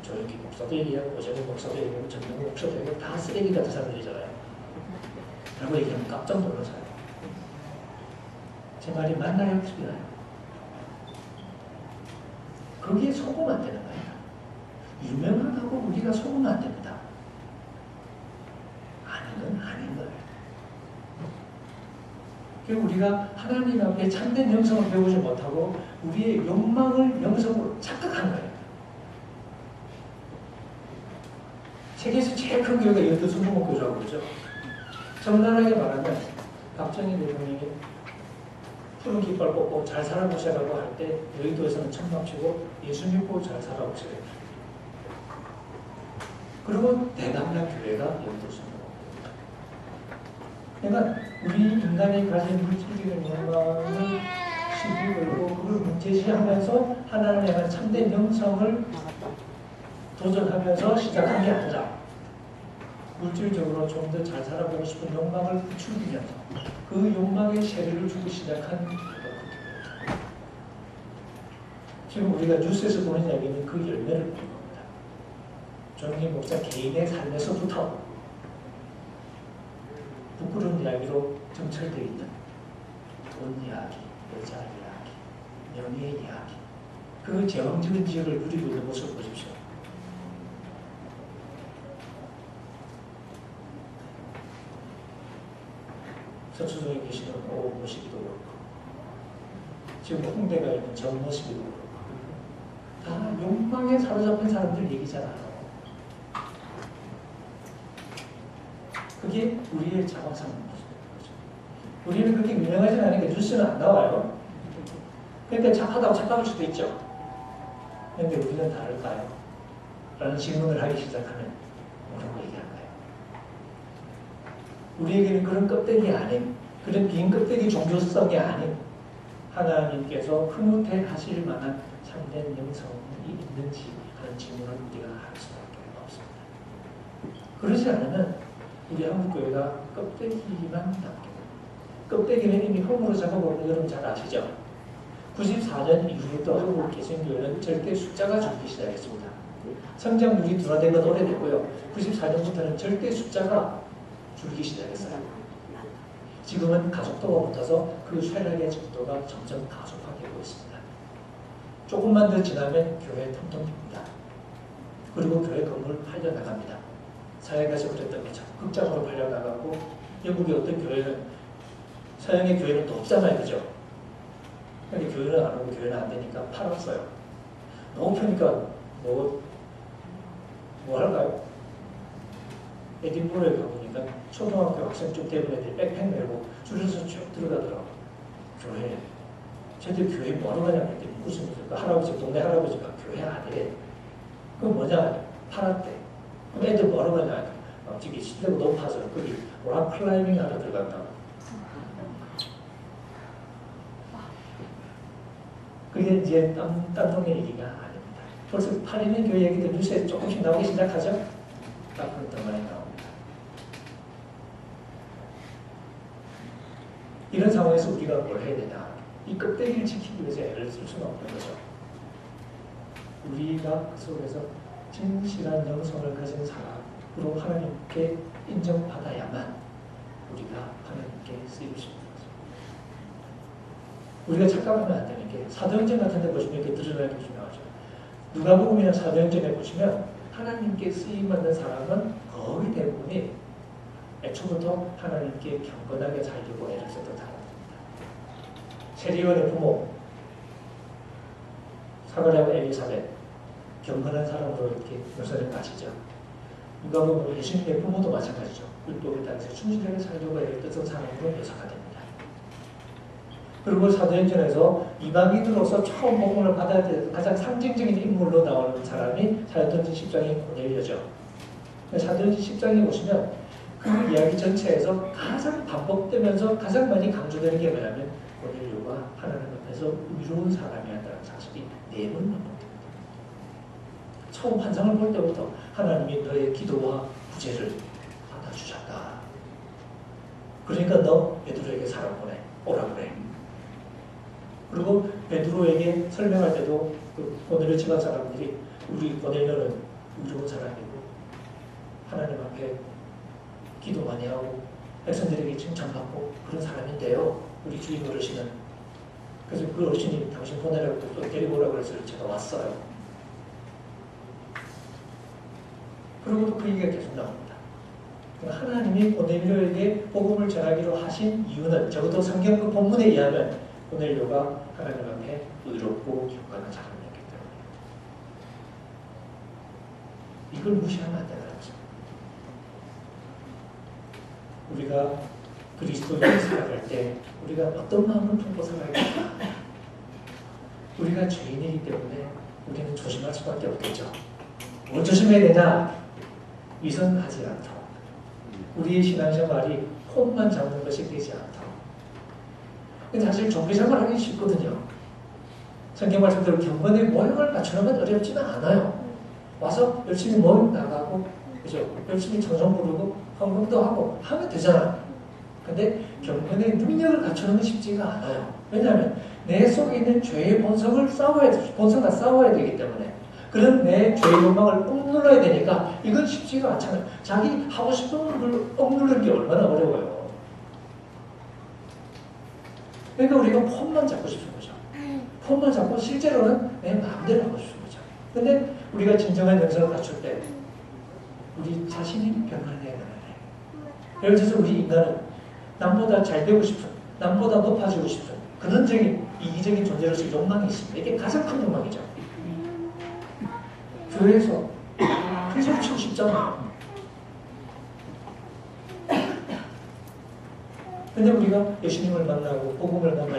조혁기 목사도 얘기하고 오재문 목사도 얘기하고 전명국 목사도 얘기하고 다 쓰레기 같은 사람들이잖아요. 라고 얘기하면 깜짝 놀라서요. 제 말이 맞나요? 틀리나요? 거기에 속으면 안 되는 거예요. 유명하다고 우리가 속으면 안 됩니다. 아닌 건 아닌 거예요. 우리가 하나님 앞에 참된 영성을 배우지 못하고 우리의 욕망을 영성으로 착각한 거예요. 세계에서 제일 큰 교회가 여의도 순복음교회라고 그러죠. 정나라하게 말하면 박정희 대통령이 푸른 깃발 뽑고 잘 살아보시라고 할 때 여의도에서는 천막치고 예수 믿고 잘 살아보시래요. 그리고 대담나 교회가 여의도 순복음교회입니다. 그러니까 우리 인간이 가진 물질적인 욕망을 시비 걸고 그걸 문제시하면서 하나님에 대한 참된 영성을 도전하면서 시작한 게 아니라 물질적으로 좀 더 잘 살아보고 싶은 욕망을 부추기면서 그 욕망에 세례를 주고 시작한 지금 우리가 뉴스에서 보는 이야기는 그 열매를 보는 겁니다. 조영진 목사 개인의 삶에서부터 부끄러운 이야기로 점철되어 있는 돈 이야기, 여자 이야기, 명예 이야기, 그 제왕적인 지역을 누리고 있는 모습을 보십시오. 서초동에 계시는 오 모시기도 그렇고, 지금 홍대가 있는 전 모시기도 그렇고, 다 욕망에 사로잡힌 사람들 얘기잖아요. 그게 우리의 자화상 모습인 거죠. 우리는 그렇게 유명하진 않으니까 뉴스는 안 나와요. 그러니까 착하다고 착각할 수도 있죠. 그런데 우리는 다를까요? 라는 질문을 하기 시작하면 뭐라고 얘기할까요? 우리에게는 그런 껍데기 아닌, 그런 빈 껍데기 종교성이 아닌 하나님께서 흐뭇해 하실 만한 참된 영성이 있는지 하는 질문을 우리가 할 수밖에 없습니다. 그러지 않으면 우리 한국교회가 껍데기만 남게, 껍데기는 이미 홈으로 잡아보는 여러분 잘 아시죠? 94년 이후부터 한국 개신교회는 절대 숫자가 줄기 시작했습니다. 성장률이 둔화된 건 오래됐고요. 94년부터는 절대 숫자가 줄기 시작했어요. 지금은 가속도가 붙어서 그 쇠락의 속도가 점점 가속화되고 있습니다. 조금만 더 지나면 교회 텅텅 빕니다. 그리고 교회 건물 팔려나갑니다. 사회가서 그랬던 것처럼 극장으로 팔려나가고, 영국의 어떤 교회는, 서양의 교회는 또 없잖아요. 그죠? 근데 교회는 안 오고 교회는 안 되니까 팔았어요. 너무 펴니까 뭐 할까요? 에딘버러에 가보니까 초등학교 학생 좀 되는 애들이 백팩 메고 줄여서 쭉 들어가더라고요. 교회. 쟤들 교회 뭐하러 가냐고 했더니 무슨 그 할아버지, 동네 할아버지가 교회 안에 그건 뭐냐? 팔았대. 그럼 애들 뭐하러 가냐? 저기 시대가 높아서 거기 락 클라이밍 하러 들어간다고. 그게 이제 딴 동네 얘기가 아닙니다. 벌써 팔리는 교회 얘기들 뉴스에 조금씩 나오기 시작하죠? 앞으로 더 많이 나옵니다. 이런 상황에서 우리가 뭘 해야 되냐? 이 껍데기를 지키기 위해서 애를 쓸 수는 없는 거죠. 우리가 그 속에서 진실한 영성을 가진 사람으로 하나님께 인정받아야만 우리가 하나님께 쓰일 수 있는 거죠. 우리가 착각하면 안 되는 게, 사도행전 같은 데 보시면 이렇게 드러나는 게 중요하죠. 누가복음이나 사도행전에 보시면 하나님께 쓰임받는 사람은 거의 대부분이 애초부터 하나님께 경건하게 살려고 애를 썼던 사람입니다. 세리온의 부모 사가랴와 엘리사벳, 경건한 사람으로 이렇게 묘사를 마치죠. 누가복음 예수님의 부모도 마찬가지죠. 율법을 따라서 충실하게 살려고 애를 썼던 사람으로 묘사가 됩니다. 그리고 사도행전에서 이방인으로서 처음 복음을 받아야 될 가장 상징적인 인물로 나오는 사람이 사도행전 10장의 고넬료죠. 사도행전 10장에 보시면 그 이야기 전체에서 가장 반복되면서 가장 많이 강조되는 게 뭐냐면 고넬료가 하나님 앞에서 의로운 사람이었다는 사실이 4번 반복됩니다. 처음 환상을 볼 때부터 하나님이 너의 기도와 구제를 받아주셨다. 그러니까 너 베드로에게 사람 보내, 오라 그래. 그리고 베드로에게 설명할 때도 그 고넬료 집안 사람들이 우리 고넬료는 의로운 사람이고 하나님 앞에 기도 많이 하고 백성들에게 칭찬받고 그런 사람인데요. 우리 주인 어르신은. 그래서 그 어르신이 당신 보내라고 또 데리고 오라고 해서 제가 왔어요. 그리고 또 그 얘기가 계속 나옵니다. 하나님이 고넬료에게 복음을 전하기로 하신 이유는 적어도 성경 그 본문에 의하면 고넬료가 하나님 앞에 의롭고 경건한 사람이었기 때문에 이걸 무시하면 안 되는 거죠. 우리가 그리스도인을 살아갈 때 우리가 어떤 마음을 품고 살아야겠다. 우리가 죄인이기 때문에 우리는 조심할 수밖에 없겠죠. 뭘 조심해야 되냐? 위선하지 않도록. 우리의 신앙생활이 폼만 잡는 것이 되지 않도록. 근데 사실 종교생활 하기 쉽거든요. 성경 말씀대로 경건의 모형을 맞추는 건 어렵지는 않아요. 와서 열심히 모임 나가고, 그죠? 열심히 찬송 부르고, 헌금도 하고, 하면 되잖아요. 근데 경건의 능력을 갖추는 건 쉽지가 않아요. 왜냐하면 내 속에 있는 죄의 본성과 싸워야 되기 때문에 그런 내 죄의 욕망을 억눌러야 되니까 이건 쉽지가 않잖아요. 자기 하고 싶은 걸 억누르는 게 얼마나 어려워요. 그러니까 우리가 폼만 잡고 싶은 거죠. 폼만 잡고 실제로는 내 마음대로 하고 싶은 거죠. 근데 우리가 진정한 영성을 갖출 때 우리 자신이 변화해야 되는 거예요. 예를 들어서 우리 인간은 남보다 잘 되고 싶은, 남보다 높아지고 싶은 그런 이기적인 존재로서 욕망이 있습니다. 이게 가장 큰 욕망이죠. 교회에서 큰 소리 치고 싶잖아요. 근데 우리가 예수님을 만나고 복음을 만나고